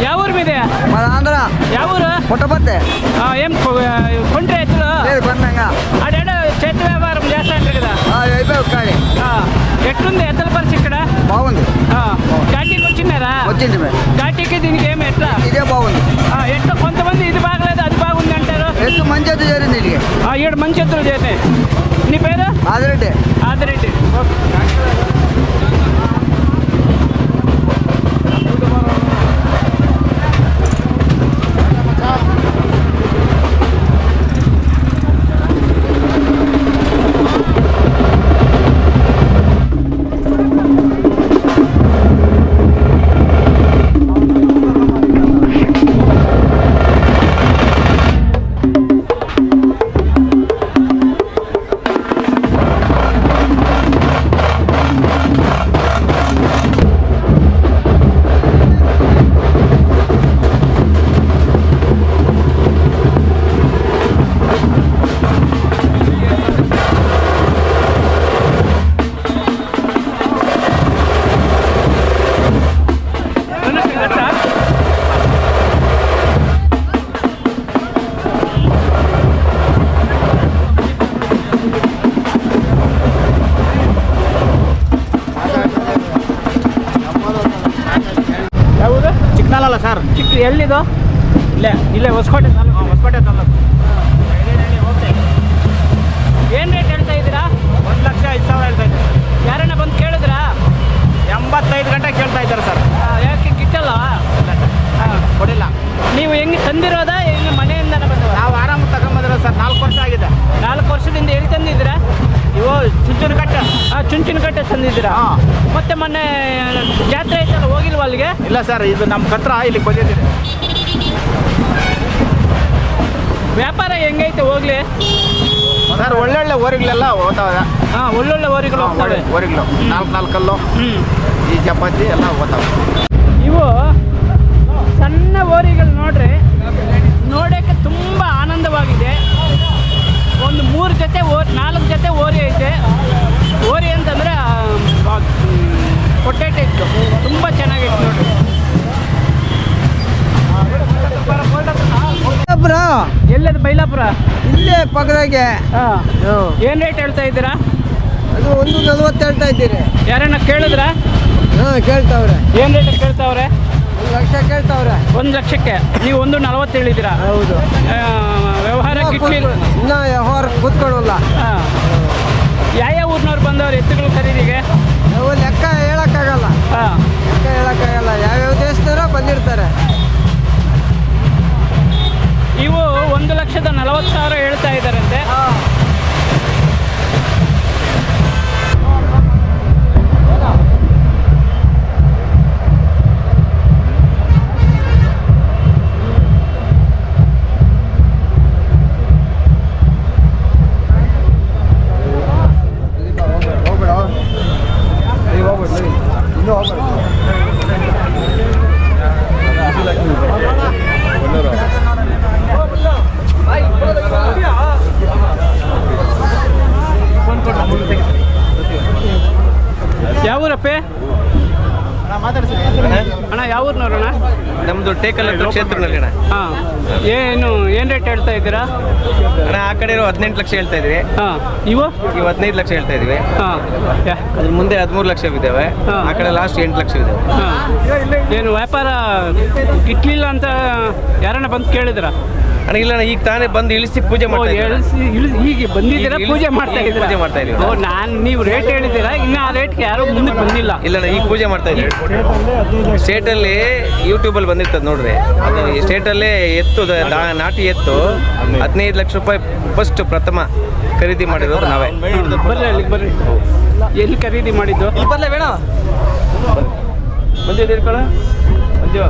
ಯಾವ ఊరు మీదే? ఆంధ్ర ಯಾವ ఊరు? పుట్టపత్తే ఏం కొండ్రి ఎత్తులు లేదు కొన్నాగా ఆడేడో చేతి వ్యాపారం చేస్తా ఉంటారు కదా? అయిపోయి ఒక్కడి ఎట్లుంది ఎద్దల పరిస్థితి ఇక్కడ? బాగుంది. ఘాటీకి వచ్చినారా? వచ్చింది ఘాటీకి దీనికి ఏమి ఎట్లా? ఇదే బాగుంది. ఎట్లా కొంతమంది ఇది బాగలేదు అది బాగుంది అంటారు. ఎత్తు మంచి ఎత్తు చేరింది ఇదికి. ఈడ మంచి ఎత్తులు చేసాయి. నీ పేరు? ఆదిరెడ్డి. ఆదిరెడ్డి. ಅಲ್ಲ ಸರ್, ಚಿಕ್ಕ ಎಲ್ಲಿದು? ಇಲ್ಲೇ ಇಲ್ಲೇ ಹೊಸಕೋಟೆ ತಾಲೂಕು. ಹೊಸಕೋಟೆ ತಾಲೂಕು. ಏನು ರೇಟ್ ಹೇಳ್ತಾ ಇದ್ದೀರಾ? 1,05,000 ಹೇಳ್ತಾ ಇದ್ದಾರೆ. ಯಾರನ್ನ ಬಂದು ಕೇಳಿದ್ರಾ? 85 ಗಂಟೆ ಕೇಳ್ತಾ ಇದ್ದಾರೆ ಸರ್. ಯಾಕೆ ಗಿಟ್ಟಲ್ಲ? ಕೊಡಿಲ್ಲ. ನೀವು ಹೆಂಗೆ ತಂದಿರೋದಾ ಹೆಂಗೆ ಮನೆಯಿಂದನೇ ಬಂದವ? ನಾವು ಆರಾಮ ತಗೊಂಬಂದಿರೋ ಸರ್, 4 ವರ್ಷ ಆಗಿದೆ. 4 ವರ್ಷದಿಂದ ಎಲ್ಲಿ ತಂದಿದ್ದೀರಾ? ಇವು ಚುಂಚನಕಟ್ಟೆ. ಚುಂಚನಕಟ್ಟೆ ತಂದಿದ್ದೀರಾ? ಹಾಂ. ಮತ್ತೆ ಮೊನ್ನೆ ಜಾತ್ರೆ ಐತಲ್ಲ, ಹೋಗಿಲ್ವಾ ಅಲ್ಲಿಗೆ? ಇಲ್ಲ ಸರ್, ಇದು ನಮ್ಮ ಕತ್ರ ಇಲ್ಲಿ ಬಂದಿದ್ದೀರಿ. ವ್ಯಾಪಾರ ಹೆಂಗೈತೆ ಹೋಗ್ಲಿ? ಸರ್ ಒಳ್ಳೊಳ್ಳೆ ಓರಿಗಳೆಲ್ಲ ಹೋಗ್ತಾವೆ. ಹಾಂ, ಒಳ್ಳೊಳ್ಳೆ ಓರಿಗಳು ಹೋಗ್ತವೆ. ಓರಿಗಳು 4 ಕಲ್ಲು, ಹ್ಞೂ. ಈ ಚಪಾತಿ ಎಲ್ಲ ಹೋಗ್ತಾವೆ. ಇವು ಸಣ್ಣ ಓರಿಗಳು ನೋಡೋಕ್ಕೆ ತುಂಬ ಆನಂದವಾಗಿದೆ. ಒಂದು 3 ಜೊತೆ 4 ಜೊತೆ ಓರಿ ಐತೆ. ಓರಿ ಅಂತಂದರೆ ಪೊಟೇಟೊ ಇತ್ತು, ತುಂಬ ಚೆನ್ನಾಗಿತ್ತು ನೋಡಿ. ಎಲ್ಲದು? ಬೈಲಾಪುರ ಇಲ್ಲೇ ಪಕ್ಕದಾಗೆ. ಹಾಂ. ಏನು ರೇಟ್ ಹೇಳ್ತಾ ಇದ್ದೀರಾ? ಅದು 1,40 ಹೇಳ್ತಾ ಇದ್ದೀರಿ. ಯಾರನ್ನ ಕೇಳಿದ್ರಾ? ಹಾಂ, ಕೇಳ್ತಾವ್ರೆ. ಏನು ರೇಟ್ ಕೇಳ್ತಾವ್ರೆ? 1 ಲಕ್ಷ ಕೇಳ್ತಾವ್ರೆ. 1 ಲಕ್ಷಕ್ಕೆ ನೀವು 1,40 ಹೇಳಿದ್ದೀರಾ? ಹೌದು. ವ್ಯವಹಾರ ಗಿಟ್ಲಿಲ್ಲ. ಇನ್ನೂ ವ್ಯವಹಾರ ಕೂತ್ಕೊಳ್ಳಲ್ಲ. ಹಾಂ. ಯಾವ ಊರಿನವ್ರು ಬಂದವ್ರು ಎತ್ತುಗಳ ಖರೀದಿಗೆ? ನಾವು ಲೆಕ್ಕ ಹೇಳೋಕ್ಕಾಗಲ್ಲ. ಹಾಂ. ಲೆಕ್ಕ ಹೇಳೋಕ್ಕಾಗಲ್ಲ. ಯಾವ್ಯಾವ ದೇಶದವರೋ ಬಂದಿರ್ತಾರೆ. ಇವು 1,40,000 ಹೇಳ್ತಾ ಇದ್ದಾರಂತೆ. ಯಾವ ಊರಪ್ಪೆ? ಅಣ್ಣ ಯಾವ ಊರಿನವ್ರಣ್ಣ? ನಮ್ದು ಟೇಕಲ್ ಕ್ಷೇತ್ರದಲ್ಲಿ ಅಣ್ಣ. ಹಾಂ. ಏನು ರೇಟ್ ಹೇಳ್ತಾ ಇದ್ದೀರಾ? ಅಣ್ಣ ಆ ಕಡೆ ಇರೋ 18 ಲಕ್ಷ ಹೇಳ್ತಾ ಇದ್ವಿ. ಹಾಂ. ಇವು 15 ಲಕ್ಷ ಹೇಳ್ತಾ ಇದ್ವಿ. ಹಾಂ. ಅದ್ರ ಮುಂದೆ 13 ಲಕ್ಷ ಇದ್ದಾವೆ. ಹಾ. ಆ ಕಡೆ ಲಾಸ್ಟ್ 8 ಲಕ್ಷ ಇದ್ದಾವೆ. ಹಾಂ. ಏನು ವ್ಯಾಪಾರ ಗಿಟ್ಲಿಲ್ಲ ಅಂತ ಯಾರನ್ನ ಬಂದು ಕೇಳಿದ್ರಾ? ಅಣ್ಣ ಇಲ್ಲ ಅಣ್ಣ, ಈಗ ತಾನೇ ಬಂದು ಇಳಿಸಿ ಪೂಜೆ ಮಾಡ್ತಾ ಇದ್ದೀವಿ. ಈಗ ಬಂದಿದ್ದೀರಾ? ಪೂಜೆ ಮಾಡ್ತಾ ಇದ್ದೀರಾ? ಪೂಜೆ ಮಾಡ್ತಾ ಇದೀವಿ. ನೀವು ರೇಟ್ ಹೇಳಿದ್ದೀರಾ, ಇನ್ನು ಆ ರೇಟ್ಗೆ ಯಾರು ಮುಂದಕ್ಕೆ ಬಂದಿಲ್ಲ. ಇಲ್ಲ ಅಣ್ಣ, ಈಗ ಪೂಜೆ ಮಾಡ್ತಾ ಇದ್ದೀವಿ. ಸ್ಟೇಟಲ್ಲಿ ಯೂಟ್ಯೂಬಲ್ಲಿ ಬಂದಿರ್ತದೆ ನೋಡ್ರಿ. ಅದು ಸ್ಟೇಟಲ್ಲೇ ಎತ್ತು ನಾಟಿ ಎತ್ತು 15 ಲಕ್ಷ ರೂಪಾಯಿ ಫಸ್ಟ್ ಪ್ರಥಮ ಖರೀದಿ ಮಾಡಿರೋದು ನಾವೇ. ಬರ್ರಿ ಅಲ್ಲಿಗೆ ಬರ್ರಿ. ಎಲ್ಲಿ ಖರೀದಿ ಮಾಡಿದ್ದು? ಬರಲೇ ಬೇಡ ಬಂದಿದ್ದೀರಿ ಕಣ ಮಂಜು.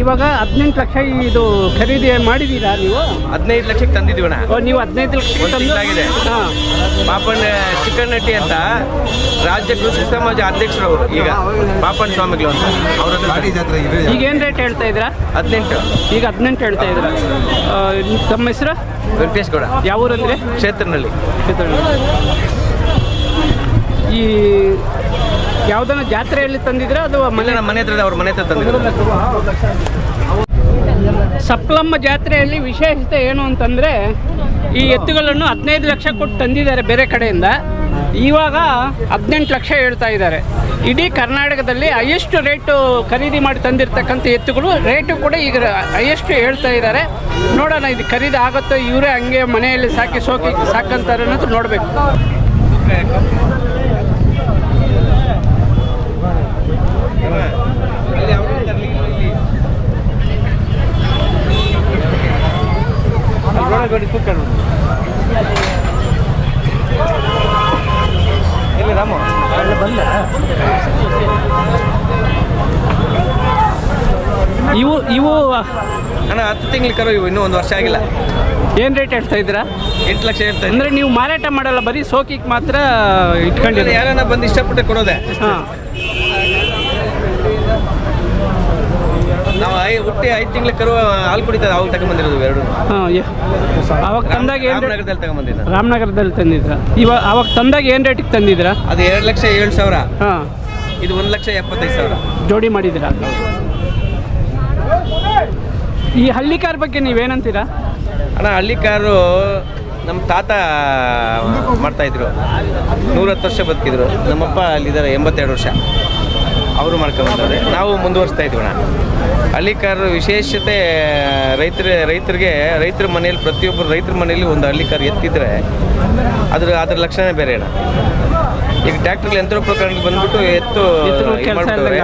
ಇವಾಗ 18 ಲಕ್ಷ ಇದು ಖರೀದಿ ಮಾಡಿದ್ದೀರಾ ನೀವು? 15 ಲಕ್ಷಕ್ಕೆ ತಂದಿದ್ದೀವಿ ಅಣ್ಣ. ನೀವು 15 ಲಕ್ಷಕ್ಕೆ ತಂದು ಆಗಿದೆ. ಹಾಂ. ಪಾಪಣ್ಣ ಚಿಕ್ಕಣ್ಣಟ್ಟಿ ಅಂತ ರಾಜ್ಯ ಕೃಷಿ ಸಮಾಜ ಅಧ್ಯಕ್ಷರವರು, ಈಗ ಪಾಪಣ್ಣ ಸ್ವಾಮಿಗಳು ಅಂತ ಅವ್ರ ಈಗ ಏನು ರೇಟ್ ಹೇಳ್ತಾ ಇದ್ದೀರಾ? 18. ಈಗ 18 ಹೇಳ್ತಾ ಇದ್ದೀರಾ. ತಮ್ಮ ಹೆಸರು? ವೆಂಕಟೇಶ್ ಗೌಡ. ಯಾವ ಊರಂದ್ರೆ? ಕ್ಷೇತ್ರನಲ್ಲಿ. ಈ ಯಾವುದನ್ನ ಜಾತ್ರೆಯಲ್ಲಿ ತಂದಿದ್ರೆ ಅದು ಮನೆ ಹತ್ರ ಅವ್ರ ಮನೆ ಹತ್ರ ತಂದಿದ್ರು. ಸಪ್ಲಮ್ಮ ಜಾತ್ರೆಯಲ್ಲಿ ವಿಶೇಷತೆ ಏನು ಅಂತಂದರೆ, ಈ ಎತ್ತುಗಳನ್ನು 15 ಲಕ್ಷ ಕೊಟ್ಟು ತಂದಿದ್ದಾರೆ ಬೇರೆ ಕಡೆಯಿಂದ. ಇವಾಗ 18 ಲಕ್ಷ ಹೇಳ್ತಾ ಇದ್ದಾರೆ. ಇಡೀ ಕರ್ನಾಟಕದಲ್ಲಿ ಹೈಯೆಸ್ಟ್ ರೇಟು ಖರೀದಿ ಮಾಡಿ ತಂದಿರ್ತಕ್ಕಂಥ ಎತ್ತುಗಳು ರೇಟು ಕೂಡ ಈಗ ಹೈಯೆಸ್ಟ್ ಹೇಳ್ತಾ ಇದ್ದಾರೆ. ನೋಡೋಣ ಇದು ಖರೀದಿ ಆಗುತ್ತೋ, ಇವರೇ ಹಂಗೆ ಮನೆಯಲ್ಲಿ ಸಾಕಂತಾರೆ ಅನ್ನೋದು ನೋಡಬೇಕು. ಇವು ಅಣ್ಣ 10 ತಿಂಗಳ ಕರು ಇವು, ಇನ್ನೂ 1 ವರ್ಷ ಆಗಿಲ್ಲ. ಏನು ರೇಟ್ ಹೇಳ್ತಾ ಇದ್ದೀರಾ? 8 ಲಕ್ಷ ಹೇಳ್ತಾ ಇದ್ದೀವಿ. ಅಂದರೆ ನೀವು ಮಾರಾಟ ಮಾಡಲ್ಲ, ಬರೀ ಸೋಕಿಗೆ ಮಾತ್ರ ಇಟ್ಕೊಂಡಿದ್ದೀರಾ? ಯಾರನ್ನ ಬಂದು ಇಷ್ಟಪಟ್ಟು ಕೊಡೋದೆ. ಹಾಂ. ನಾವು ಹುಟ್ಟಿ 5 ತಿಂಗಳ ಕರು ಹಾಲು ಕುಡಿತದೆ, ಅವಾಗ ತಗೊಂಬಂದಿರೋದು ಎರಡು. ಹಾಂ. ಅವಾಗ ತಂದಾಗ ಏನು? ರಾಮನಗರದಲ್ಲಿ ತಗೊಂಬಂದಿದ್ದ. ರಾಮನಗರದಲ್ಲಿ ತಂದಿದ್ರಾ? ಇವಾಗ ಅವಾಗ ತಂದಾಗ ಏನು ರೇಟಿಗೆ ತಂದಿದ್ದೀರಾ? ಅದು 2,07,000. ಹಾಂ. ಇದು 1,75,000 ಜೋಡಿ ಮಾಡಿದ್ದೀರಾ? ಈ ಹಳ್ಳಿ ಕಾರ್ ಬಗ್ಗೆ ನೀವೇನಂತೀರಾ? ಅಣ್ಣ ಹಳ್ಳಿ ಕಾರು ನಮ್ಮ ತಾತ ಮಾಡ್ತಾಯಿದ್ರು, 110 ವರ್ಷ ಬದುಕಿದ್ರು. ನಮ್ಮಪ್ಪ ಅಲ್ಲಿದ್ದಾರೆ 82 ವರ್ಷ, ಅವರು ಮಾಡ್ಕೊಂಡ್ಬಂದವ್ರೆ. ನಾವು ಮುಂದುವರಿಸ್ತಾ ಇದ್ದೀವಣ್ಣ. ಹಳ್ಳಿಕಾರರ ವಿಶೇಷತೆ ರೈತರ ಮನೆಯಲ್ಲಿ, ಪ್ರತಿಯೊಬ್ಬರು ರೈತರ ಮನೆಯಲ್ಲಿ ಒಂದು ಹಳ್ಳಿಕಾರ ಎತ್ತಿದ್ರೆ ಅದ್ರ ಲಕ್ಷಣ ಬೇರೆ ಅಣ್ಣ. ಈಗ ಟ್ರ್ಯಾಕ್ಟರ್ಲಿ ಯಂತ್ರೋಪಕರಣಕ್ಕೆ ಬಂದ್ಬಿಟ್ಟು ಎತ್ತು ಮಾಡ್ಬಿಟ್ಟವ್ರೆ.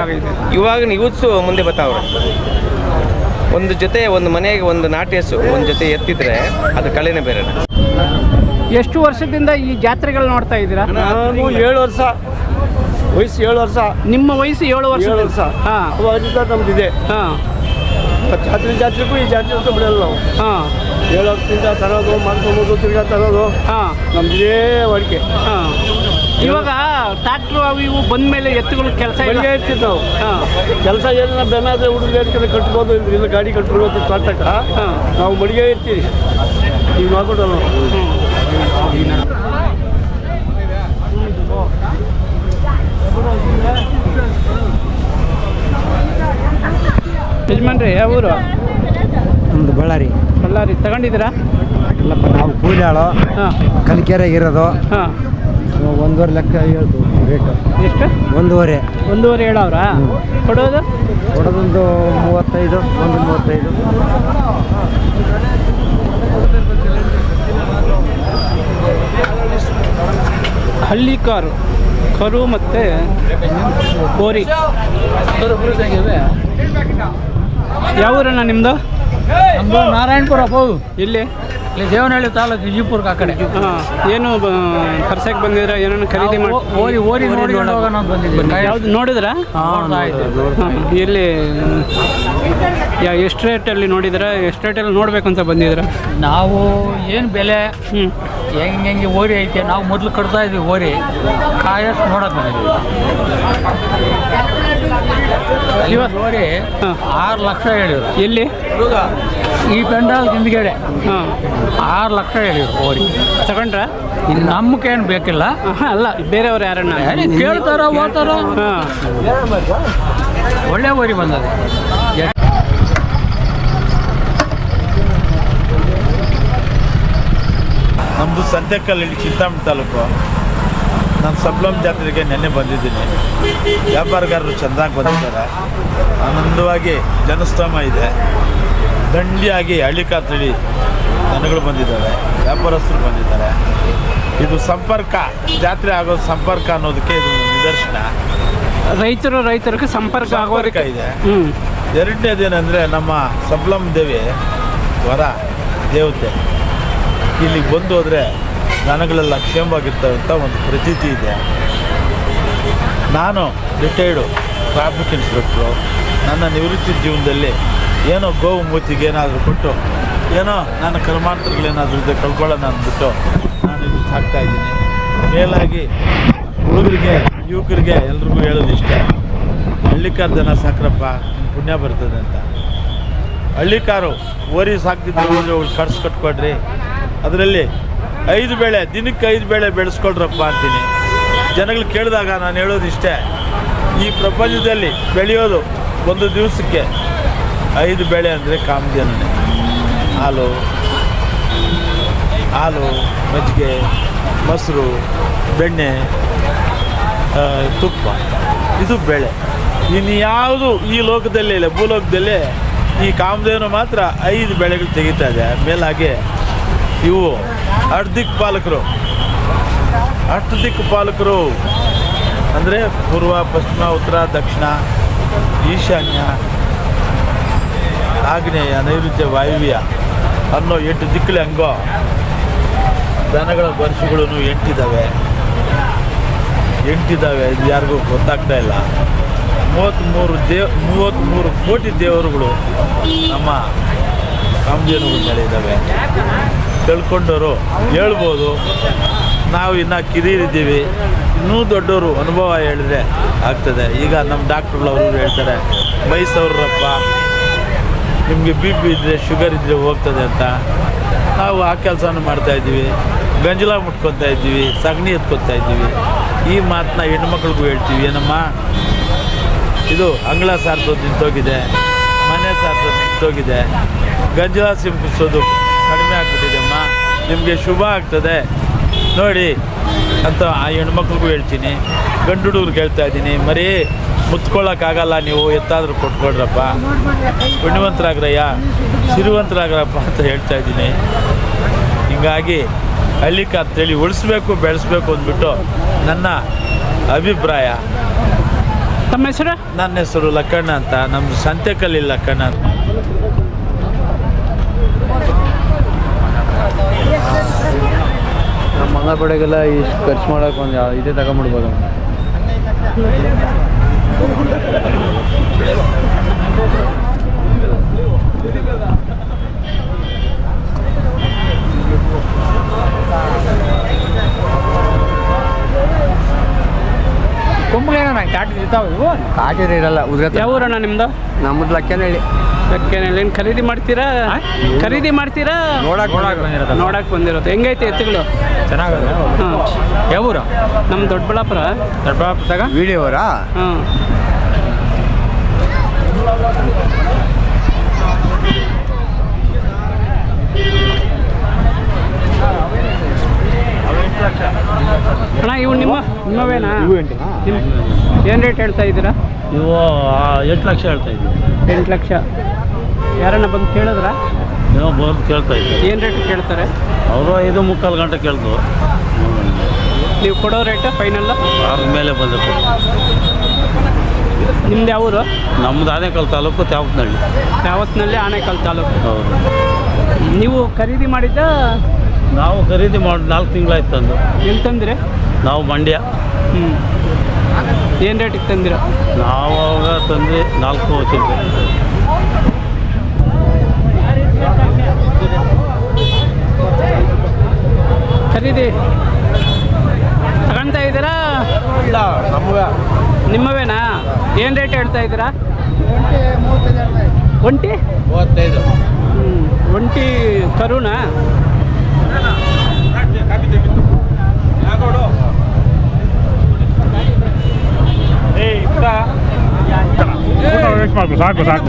ಇವಾಗ ಯೂತ್ಸು ಮುಂದೆ ಬರ್ತಾವ್ರೆ. ಒಂದು ಮನೆಗೆ ಒಂದು ನಾಟಿ ಹಸು, ಒಂದು ಜೊತೆ ಎತ್ತಿದ್ರೆ ಅದ್ರ ಕಳೆನೇ ಬೇರೆ ಅಣ್ಣ. ಎಷ್ಟು ವರ್ಷದಿಂದ ಈ ಜಾತ್ರೆಗಳು ನೋಡ್ತಾ ಇದ್ದೀರಾ? ನಾನು 7 ವರ್ಷ ವಯಸ್ಸು, 7 ವರ್ಷ. ನಿಮ್ಮ ವಯಸ್ಸು 7 ವರ್ಷ? 7 ವರ್ಷ. ಹಾಂ ಅವಾಗಿಂದ ನಮ್ದಿದೆ. ಹಾಂ ಜಾತ್ರೆಗೂ ಈ ಜಾತ್ರೆ ಅಂತ ಬಿಡಲ್ಲ ನಾವು. ಹಾಂ 7 ವರ್ಷದಿಂದ ತರೋದು, ಮಾಡ್ಕೊಬೋದು, ತಿರ್ಗಾ ತರೋದು ಹಾಂ ನಮ್ದಿದೇ ವಾಡಿಕೆ. ಹಾಂ. ಇವಾಗ ಟ್ರ್ಯಾಕ್ಟ್ರು ಅವು ಇವು ಬಂದ ಮೇಲೆ ಎತ್ತುಗಳ ಕೆಲಸ ಬೆಳಿಗ್ಗೆ ಇರ್ತಿತ್ತು ನಾವು. ಹಾಂ ಕೆಲಸ ಏನಾರ ಬೆನ್ನಾದ್ರೆ ಹುಡುಗ ಕಟ್ಬೋದು, ಇಲ್ಲ ಗಾಡಿ ಕಟ್ಬಿಡ್ಬೋದು ಸ್ವಂತಕ್ಕ. ಹಾಂ. ನಾವು ಮಡಿಗೆ ಇರ್ತೀವಿ, ಈಗ ಮಾಡ್ಕೊಟ್ಟಲ್ಲ. ಯಜಮಾನ್ರಿ ಯಾವ ಊರು? ನಮ್ಮದು ಬಳ್ಳಾರಿ. ಬಳ್ಳಾರಿ. ತಗೊಂಡಿದ್ದೀರಾ? ಇಲ್ಲಪ್ಪ, ನಾವು ಕೂಲಿಯಾಳು, ಹಾಂ ಕಲಿಕೆರೆಗೆ ಇರೋದು. ಹಾಂ. 1.5 ಲಕ್ಷ ಹೇಳ್ತು ರೇಟು. ಎಷ್ಟು? 1.5. 1.5 ಹೇಳವ್ರಾ? ಕೊಡೋದು? ಕೊಡೋದೊಂದು 35, 1.35. ಹಳ್ಳಿ ಕರು ಮತ್ತು ಕೋರಿ. ಯಾವ ಊರಣ್ಣ ನಿಮ್ಮದು? ನಮ್ಮದು ನಾರಾಯಣಪುರ. ಇಲ್ಲಿ ಇಲ್ಲಿ ದೇವನಹಳ್ಳಿ ತಾಲೂಕು ವಿಜಯಪುರಕ್ಕೆ ಆ ಕಡೆ. ಹಾಂ. ಏನು ಕರ್ಸಕ್ಕೆ ಬಂದಿದ್ದೀರಾ? ಏನನ್ನು ಖರೀದಿ ಮಾಡಿ? ಓರಿ ನೋಡ್ಕೊಂಡು ಹೋಗೋಣ ಅಂತ ಬಂದಿದ್ದೀವಿ. ಯಾವ್ದು ನೋಡಿದ್ರಾ? ಹಾಂ, ಎಲ್ಲಿ ಎಷ್ಟು ರೇಟಲ್ಲಿ ನೋಡಿದ್ರಾ? ಎಷ್ಟು ರೇಟಲ್ಲಿ ನೋಡಬೇಕು ಅಂತ ಬಂದಿದ್ದೀರಾ? ನಾವು ಏನು ಬೆಲೆ ಹ್ಞೂ ಹೆಂಗೆ ಓರಿ ಐತೆ, ನಾವು ಮೊದಲು ಕಟ್ತಾ ಇದ್ವಿ ಓರಿ, ಕಾಯಷ್ಟು ನೋಡಕ್ಕೆ ಬಂದಿದ್ದೀವಿ. ಇವತ್ತು ಓರಿ ಹಾಂ 6 ಲಕ್ಷ ಹೇಳಿದ್ರು. ಎಲ್ಲಿ? ಈ ಪೆಂಡಾಲ್ ಹಿಂದ್ಗಡೆ ಹಾಂ 6 ಲಕ್ಷ ಹೇಳಿದ್ರು ಓರಿ. ತಗೊಂಡ್ರಾ? ಇನ್ನು ನಮ್ಮಕ್ಕೇನು ಬೇಕಿಲ್ಲ. ಅಲ್ಲ, ಬೇರೆಯವ್ರು ಯಾರನ್ನ ಕೇಳ್ತಾರ ಓದ್ತಾರ. ಹಾಂ. ಒಳ್ಳೆ ಓರಿ ಬಂದದ. ನಮ್ಮದು ಸಂತೆಕಲ್ಲು, ಚಿಂತಾಮಣಿ ತಾಲೂಕು. ನಾನು ಸಪ್ಲಮ್ ಜಾತ್ರೆಗೆ ನೆನ್ನೆ ಬಂದಿದ್ದೀನಿ. ವ್ಯಾಪಾರಗಾರರು ಚೆಂದಾಗಿ ಬಂದಿದ್ದಾರೆ, ಆನಂದವಾಗಿ ಜನಸ್ತೋಮ ಇದೆ. ದಂಡಿಯಾಗಿ ಹಳ್ಳಿಕಾರ್ ತಳಿ ದನಗಳು ಬಂದಿದ್ದಾವೆ, ವ್ಯಾಪಾರಸ್ಥರು ಬಂದಿದ್ದಾರೆ. ಇದು ಸಂಪರ್ಕ, ಜಾತ್ರೆ ಆಗೋದು ಸಂಪರ್ಕ ಅನ್ನೋದಕ್ಕೆ ಇದು ನಿದರ್ಶನ. ರೈತರಿಗೆ ಸಂಪರ್ಕ ಆಗೋದಕ್ಕೆ ಇದೆ. ಹ್ಞೂ. ಎರಡನೇದೇನೆಂದರೆ, ನಮ್ಮ ಸಪ್ಲಮ್ ದೇವಿ ವರ ದೇವತೆ ಇಲ್ಲಿಗೆ ಬಂದು ಹೋದರೆ ದನಗಳೆಲ್ಲ ಕ್ಷೇಮವಾಗಿರ್ತವೆ ಅಂತ ಒಂದು ಪ್ರತೀತಿ ಇದೆ. ನಾನು ರಿಟೈರ್ಡು ಟ್ರಾಫಿಕ್ ಇನ್ಸ್ಪೆಕ್ಟ್ರು. ನನ್ನ ನಿವೃತ್ತಿ ಜೀವನದಲ್ಲಿ ಏನೋ ಗೋವು ಮೂತಿಗೆ ಏನಾದರೂ ಕೊಟ್ಟು, ಏನೋ ನನ್ನ ಕರ್ಮಾಂತರಗಳೇನಾದರೂ ಇದೆ ಕಳ್ಕೊಳ್ಳೋಣ ಅಂದ್ಬಿಟ್ಟು ನಾನು ಇದು ಸಾಕ್ತಾಯಿದ್ದೀನಿ. ಮೇಲಾಗಿ ಹುಡುಗರಿಗೆ, ಯುವಕರಿಗೆ ಎಲ್ರಿಗೂ ಹೇಳೋದು ಇಷ್ಟ, ಹಳ್ಳಿಕಾರ್ ದನ ಸಾಕ್ರಪ್ಪ, ಪುಣ್ಯ ಬರ್ತದೆ ಅಂತ. ಹಳ್ಳಿಕಾರು ಓರಿ ಸಾಕ್ತಿದ್ರೆ ಕಡ್ಸ್ ಕಟ್ಕೊಡ್ರಿ, ಅದರಲ್ಲಿ 5 ಬೆಳೆ, ದಿನಕ್ಕೆ 5 ಬೆಳೆ ಬೆಳೆಸ್ಕೊಳ್ರಪ್ಪ ಅಂತೀನಿ. ಜನಗಳು ಕೇಳಿದಾಗ ನಾನು ಹೇಳೋದು ಇಷ್ಟೇ, ಈ ಪ್ರಪಂಚದಲ್ಲಿ ಬೆಳೆಯೋದು ಒಂದು ದಿವಸಕ್ಕೆ 5 ಬೆಳೆ ಅಂದರೆ ಕಾಮಧೇನುನೇ. ಹಾಲು, ಮಜ್ಜಿಗೆ, ಮೊಸರು, ಬೆಣ್ಣೆ, ತುಪ್ಪ, ಇದು ಬೆಳೆ. ಇನ್ಯಾವುದು ಈ ಲೋಕದಲ್ಲೇ ಇಲ್ಲ, ಭೂಲೋಕದಲ್ಲೇ ಈ ಕಾಮಧೇನು ಮಾತ್ರ 5 ಬೆಳೆಗಳು ತೆಗಿತಾ ಇದೆ. ಮೇಲಾಗೆ ಇವು ಅಷ್ಟದಿಕ್ಪಾಲಕರು ಅಂದರೆ ಪೂರ್ವ, ಪಶ್ಚಿಮ, ಉತ್ತರ, ದಕ್ಷಿಣ, ಈಶಾನ್ಯ, ಆಗ್ನೇಯ, ನೈಋತ್ಯ, ವಾಯುವ್ಯ ಅನ್ನೋ 8 ದಿಕ್ಕಲೆ ಹಂಗೋ ದನಗಳ ವರ್ಷಗಳು 8 ಇದ್ದಾವೆ. ಇದು ಯಾರಿಗೂ ಗೊತ್ತಾಗ್ತಾ ಇಲ್ಲ. 33 ಕೋಟಿ ದೇವರುಗಳು ನಮ್ಮ ಕಾಮಧೇನುಗಳ ಮೇಲೆ ಇದ್ದಾವೆ. ತಿಳ್ಕೊಂಡವರು ಹೇಳ್ಬೋದು, ನಾವು ಇನ್ನೂ ಕಿರಿಯರಿದ್ದೀವಿ, ಇನ್ನೂ ದೊಡ್ಡವರು ಅನುಭವ ಹೇಳಿದ್ರೆ ಆಗ್ತದೆ. ಈಗ ನಮ್ಮ ಡಾಕ್ಟ್ರುಗಳವರು ಹೇಳ್ತಾರೆ, ವಯಸ್ಸವ್ರಪ್ಪ ನಿಮಗೆ BP ಇದ್ದರೆ, ಶುಗರ್ ಇದ್ದರೆ ಹೋಗ್ತದೆ ಅಂತ. ನಾವು ಆ ಕೆಲಸನೂ ಮಾಡ್ತಾಯಿದ್ದೀವಿ, ಗಂಜಲ ಮುಟ್ಕೊತಾ ಇದ್ದೀವಿ, ಸಗಣಿ ಎತ್ಕೊತಾ ಇದ್ದೀವಿ. ಈ ಮಾತನ್ನ ಹೆಣ್ಮಕ್ಳಿಗೂ ಹೇಳ್ತೀವಿ, ಏನಮ್ಮ ಇದು ಅಂಗಳ ಸಾರಿಸೋದು ನಿಂತೋಗಿದೆ, ಮನೆ ಸಾರಿಸೋದು ನಿಂತೋಗಿದೆ, ಗಂಜಲ ಸಿಂಪಿಸೋದು ಕಡಿಮೆ ಆಗಿಬಿಟ್ಟಿದೆಮ್ಮ, ನಿಮಗೆ ಶುಭ ಆಗ್ತದೆ ನೋಡಿ ಅಂತ ಆ ಹೆಣ್ಮಕ್ಳಿಗೂ ಹೇಳ್ತೀನಿ, ಗಂಡು ಹುಡುಗ್ರಿಗೆ ಹೇಳ್ತಾ ಇದ್ದೀನಿ, ಮರಿ ಮುತ್ಕೊಳ್ಳೋಕ್ಕಾಗಲ್ಲ, ನೀವು ಎತ್ತಾದರೂ ಕೊಟ್ಕೊಡ್ರಪ್ಪ, ಪುಣ್ಯವಂತರಾಗ್ರಯ್ಯ, ಸಿರಿವಂತರಾಗ್ರಪ್ಪ ಅಂತ ಹೇಳ್ತಾ ಇದ್ದೀನಿ. ಹೀಗಾಗಿ ಹಳ್ಳಿಕ ಅಂತೇಳಿ ಉಳಿಸ್ಬೇಕು, ಬೆಳೆಸ್ಬೇಕು ಅಂದ್ಬಿಟ್ಟು ನನ್ನ ಅಭಿಪ್ರಾಯ. ತಮ್ಮ ಹೆಸರು? ನನ್ನ ಹೆಸರು ಲಕ್ಕಣ್ಣ ಅಂತ, ನಮ್ಮ ಸಂತೆಕಲ್ಲಿ ಲಕ್ಕಣ್ಣ ಅಂತ. ನಮ್ಮ ಮಂಗ ಕೊಡಗೆಲ್ಲ ಇಷ್ಟು ಖರ್ಚು ಮಾಡೋಕೆ ಒಂದು ಇದೇ ತಗೊಂಬಿಡ್ಬೋದು. ಕೊಂಬುಗಳೇನ ನಂಗೆ ಟಾಟಿ ಇರ್ತಾವೆ ಇವು. ಕಾಟಿದ್ರೆ ಇರಲ್ಲ ಉದ್ರೆ. ಯಾವ ಊರಣ್ಣ ನಿಮ್ಮದು? ನಮ್ಮದು ಲಕ್ಕನಹಳ್ಳಿ. ಏನು ಖರೀದಿ ಮಾಡ್ತೀರಾ? ಖರೀದಿ ಮಾಡ್ತೀರಾ? ನೋಡಕ್ಕೆ ಬಂದಿರೋದು. ಹೆಂಗೈತೆ ಎತ್ತುಗಳು? ಚೆನ್ನಾಗಲ್ಲ. ಹಾಂ. ಯಾವ ಊರು? ನಮ್ಮ ದೊಡ್ಡಬಳ್ಳಾಪುರ. ದೊಡ್ಡಬಳ್ಳಾಪುರದಾಗ ವಿಡಿಯೋವರಾ? ಹಾಂ. ಅಣ್ಣ ಇವು ನಿಮ್ಮವೇನಾ? ಏನು ರೇಟ್ ಹೇಳ್ತಾ ಇದ್ದೀರಾ? ಇವು 8 ಲಕ್ಷ ಹೇಳ್ತಾ ಇದ್ದೀವಿ. 8 ಲಕ್ಷ. ಯಾರನ್ನ ಬಂದು ಕೇಳಿದ್ರಾ? ಏನೋ ಬಂದು ಕೇಳ್ತಾ ಇದ್ದೀವಿ. ಏನು ರೇಟ್ ಕೇಳ್ತಾರೆ? ಅವರು 5-3 ಗಂಟೆ ಕೇಳಿದ್ರು. ನೀವು ಕೊಡೋ ರೇಟ್ ಫೈನಲ್? ಅವ್ರ ಮೇಲೆ ಬಂದಿತ್ತು. ನಿಮ್ದು ಯಾವ ಊರು? ನಮ್ಮದು ಆನೇಕಲ್ ತಾಲೂಕು, ತ್ಯಾವತ್ನಹಳ್ಳಿ. ತ್ಯಾವತ್ನಹಳ್ಳಿ, ಆನೇಕಲ್ ತಾಲೂಕು. ಹೌದು. ನೀವು ಖರೀದಿ ಮಾಡಿದ್ದ? ನಾವು ಖರೀದಿ ಮಾಡಿ 4 ತಿಂಗಳಾಯ್ತು ತಂದು. ಎಲ್ಲಿ ತಂದಿರಿ? ನಾವು ಮಂಡ್ಯ. ಹ್ಞೂ. ಏನು ರೇಟಿಗೆ ತಂದಿರ? ನಾವು ಅವಾಗ ತಂದು 4 ತಿಂಗಳು. ಖರೀದಿ ತಗೊಳ್ತಾ ಇದ್ದೀರಾ? ಇಲ್ಲ ನಮ್ಗೆ ನಿಮ್ಮವೇನಾ? ಏನು ರೇಟ್ ಹೇಳ್ತಾ ಇದ್ದೀರಾ? ಒಂಟಿ? 35. ಒಂಟಿ ಕರುನಾ? ಸಾಕು ಸಾಕು.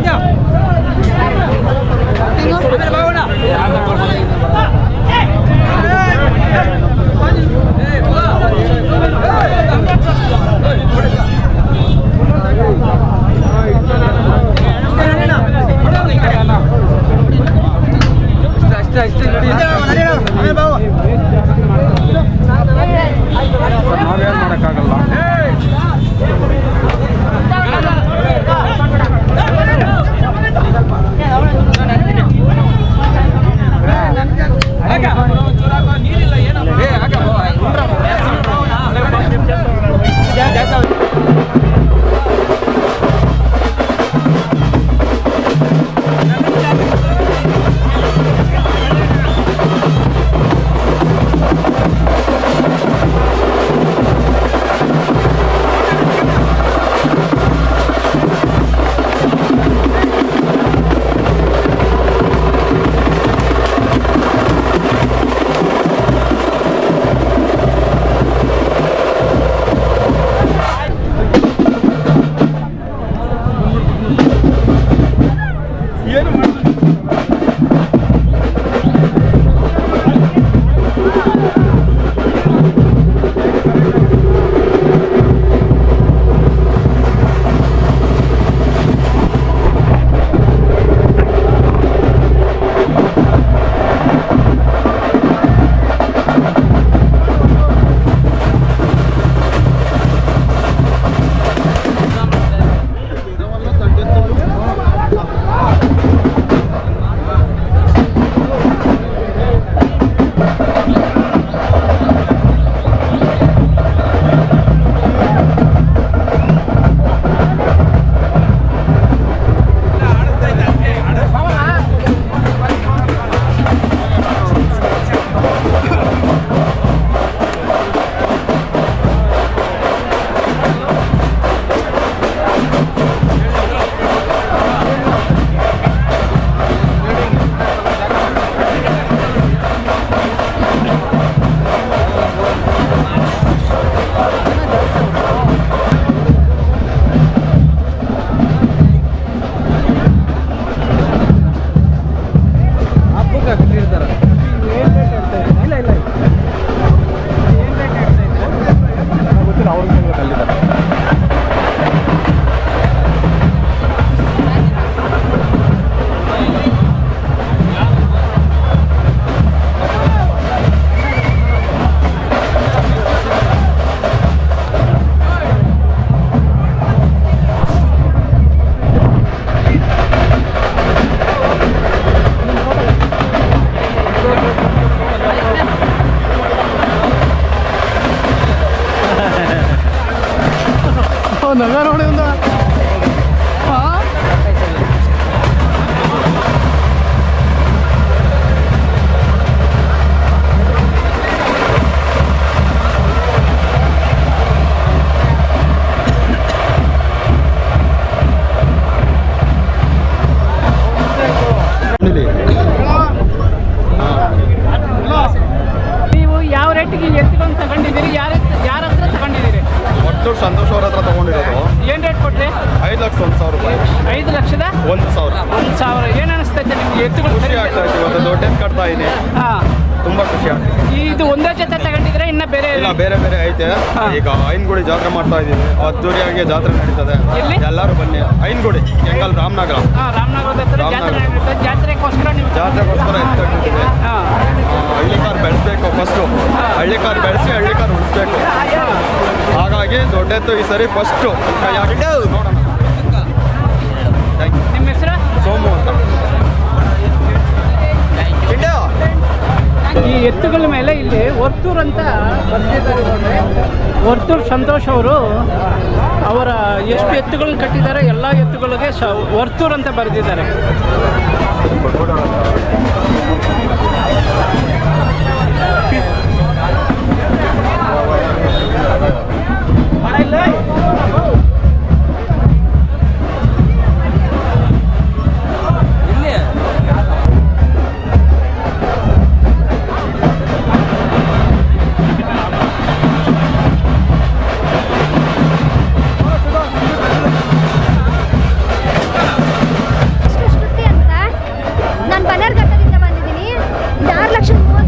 ನಾವೇನು ಮಾಡೋಕ್ಕಾಗಲ್ಲ. ನಗ ನೋಡಿ ಒಂದು ನೀವು ಯಾವ ರೇಟಿಗೆ ಎತ್ತುಗಳನ್ನು ತಗೊಂಡಿದ್ದೀರಿ? ಯಾರ ಹತ್ರ ತಗೊಂಡಿದ್ದೀರಿ? ಒಟ್ಟು ಸಂತೋಷ್ ಅವ್ರ ಹತ್ರ ತಗೊಂಡಿರೋದು. ಏನು ರೇಟ್ ಕೊಟ್ರಿ? 5,01,000 ರೂಪಾಯಿ. 5,01,000. 1,000. ಏನು ಅನಿಸ್ತೈತೆ ನಿಮ್ಗೆ ಎತ್ತುಗಳು? ಖುಷಿ ಆಗ್ತಾ ಇದೆ. ಇವತ್ತು ದೊಡ್ಡ ಕಟ್ತಾ ಇದೆ. ಹಾಂ, ತುಂಬಾ ಖುಷಿ ಆಗ್ತದೆ. ಇದು ಒಂದೇ ಜೊತೆ ತಗೊಂಡಿದ್ರೆ ಇನ್ನ ಬೇರೆ? ಇಲ್ಲ, ಬೇರೆ ಬೇರೆ ಐತೆ. ಈಗ ಐನ್ಗುಡಿ ಜಾತ್ರೆ ಮಾಡ್ತಾ ಇದೀವಿ. ಅದ್ದೂರಿಯಾಗಿ ಜಾತ್ರೆ ನಡೀತದೆ. ಎಲ್ಲಿ? ಎಲ್ಲರೂ ಬನ್ನಿ. ಐನ್ಗುಡಿ ಕೆಂಗಲ್ ರಾಮನಗರ. ರಾಮನಗರದ ಹತ್ರ ಜಾತ್ರೆ ನಡೀತದೆ. ಜಾತ್ರೆಗೋಸ್ಕರ ನೀವು ಜಾತ್ರೆಗೋಸ್ಕರ ಎತ್ತಿದ್ದೀವಿ. ಹಾಂ, ಹಳ್ಳಿಕಾರ್ ಬೆಳೆಸ್ಬೇಕು ಫಸ್ಟು. ಹಳ್ಳಿಕಾರ್ ಬೆಳೆಸಿ ಹಳ್ಳಿಕಾರ್ ಉಳಿಸ್ಬೇಕು. ಹಾಗಾಗಿ ದೊಡ್ಡ ಎತ್ತು ಈ ಸರಿ ಫಸ್ಟು ಕೈ ಹಾಕಿ ನೋಡೋಣ. ನಿಮ್ಮ ಹೆಸರು? ಸೋಮು ಅಂತ. ಈ ಎತ್ತುಗಳ ಮೇಲೆ ಇಲ್ಲಿ ವರ್ತೂರ್ ಅಂತ ಬರ್ತಿದ್ದಾರೆ. ವರ್ತೂರ್ ಸಂತೋಷ್ ಅವರು ಅವರ ಎಷ್ಟು ಎತ್ತುಗಳನ್ನ ಕಟ್ಟಿದ್ದಾರೆ ಎಲ್ಲ ಎತ್ತುಗಳಿಗೆ ವರ್ತೂರ್ ಅಂತ ಬರೆದಿದ್ದಾರೆ. ಶ್ರುತಿ ಅಂತ, ನಾನು ಬನ್ನೇರುಘಟ್ಟದಿಂದ ಬಂದಿದ್ದೀನಿ. 6,30,000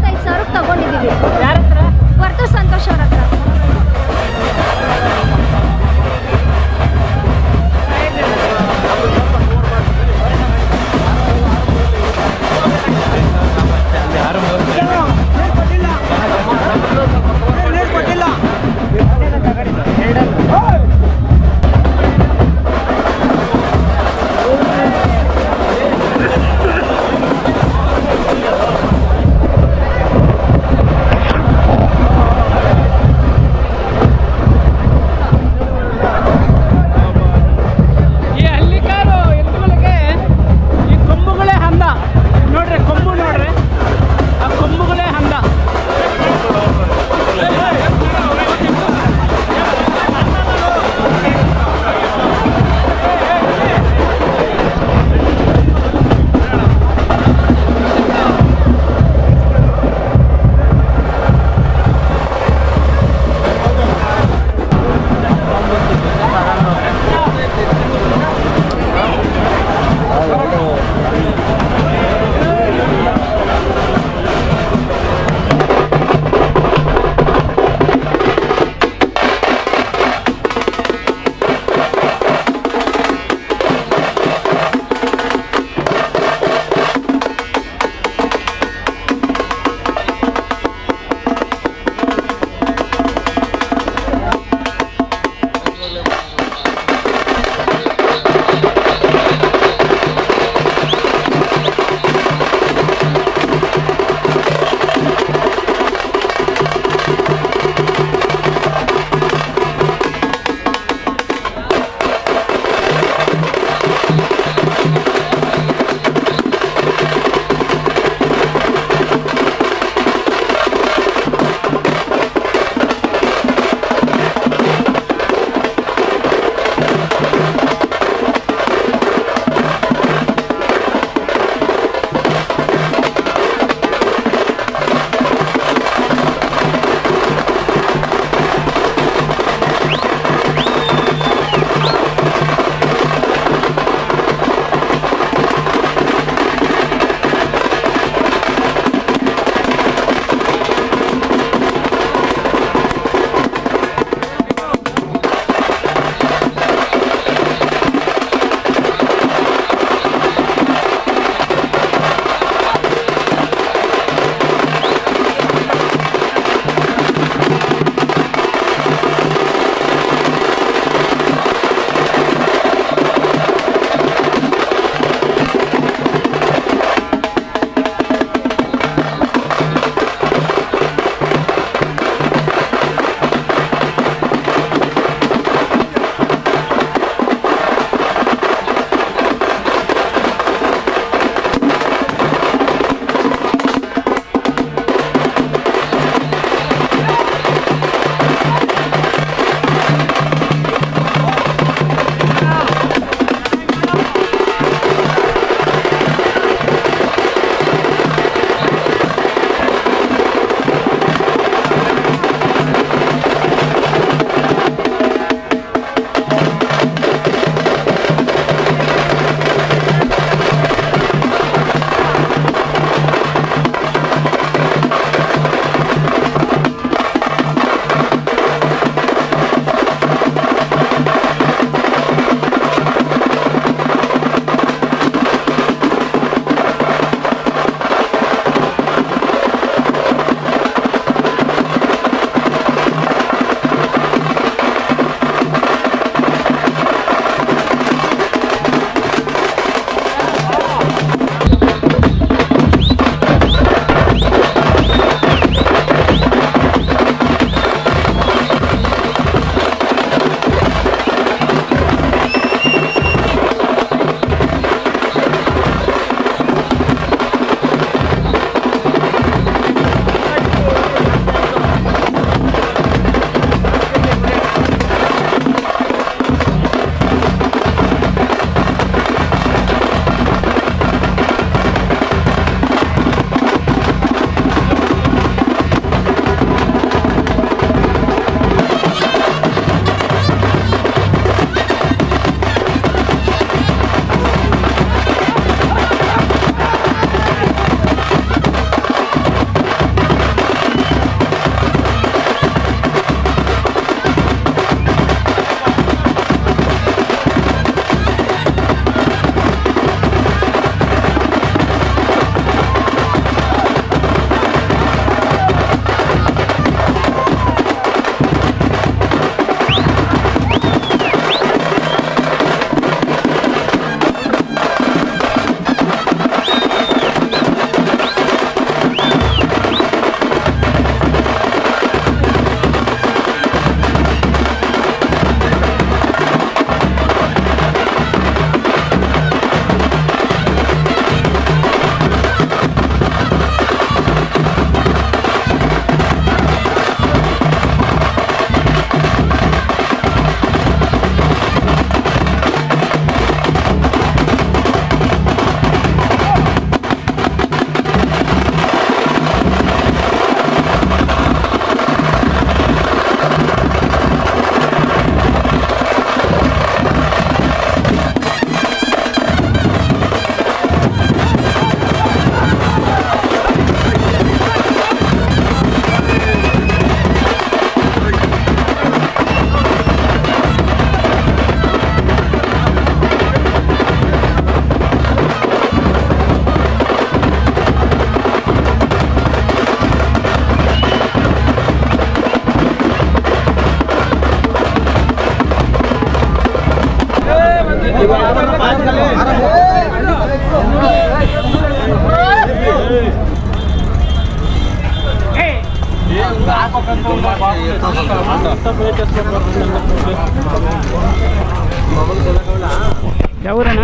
ಯಾವೂರಣ್ಣ?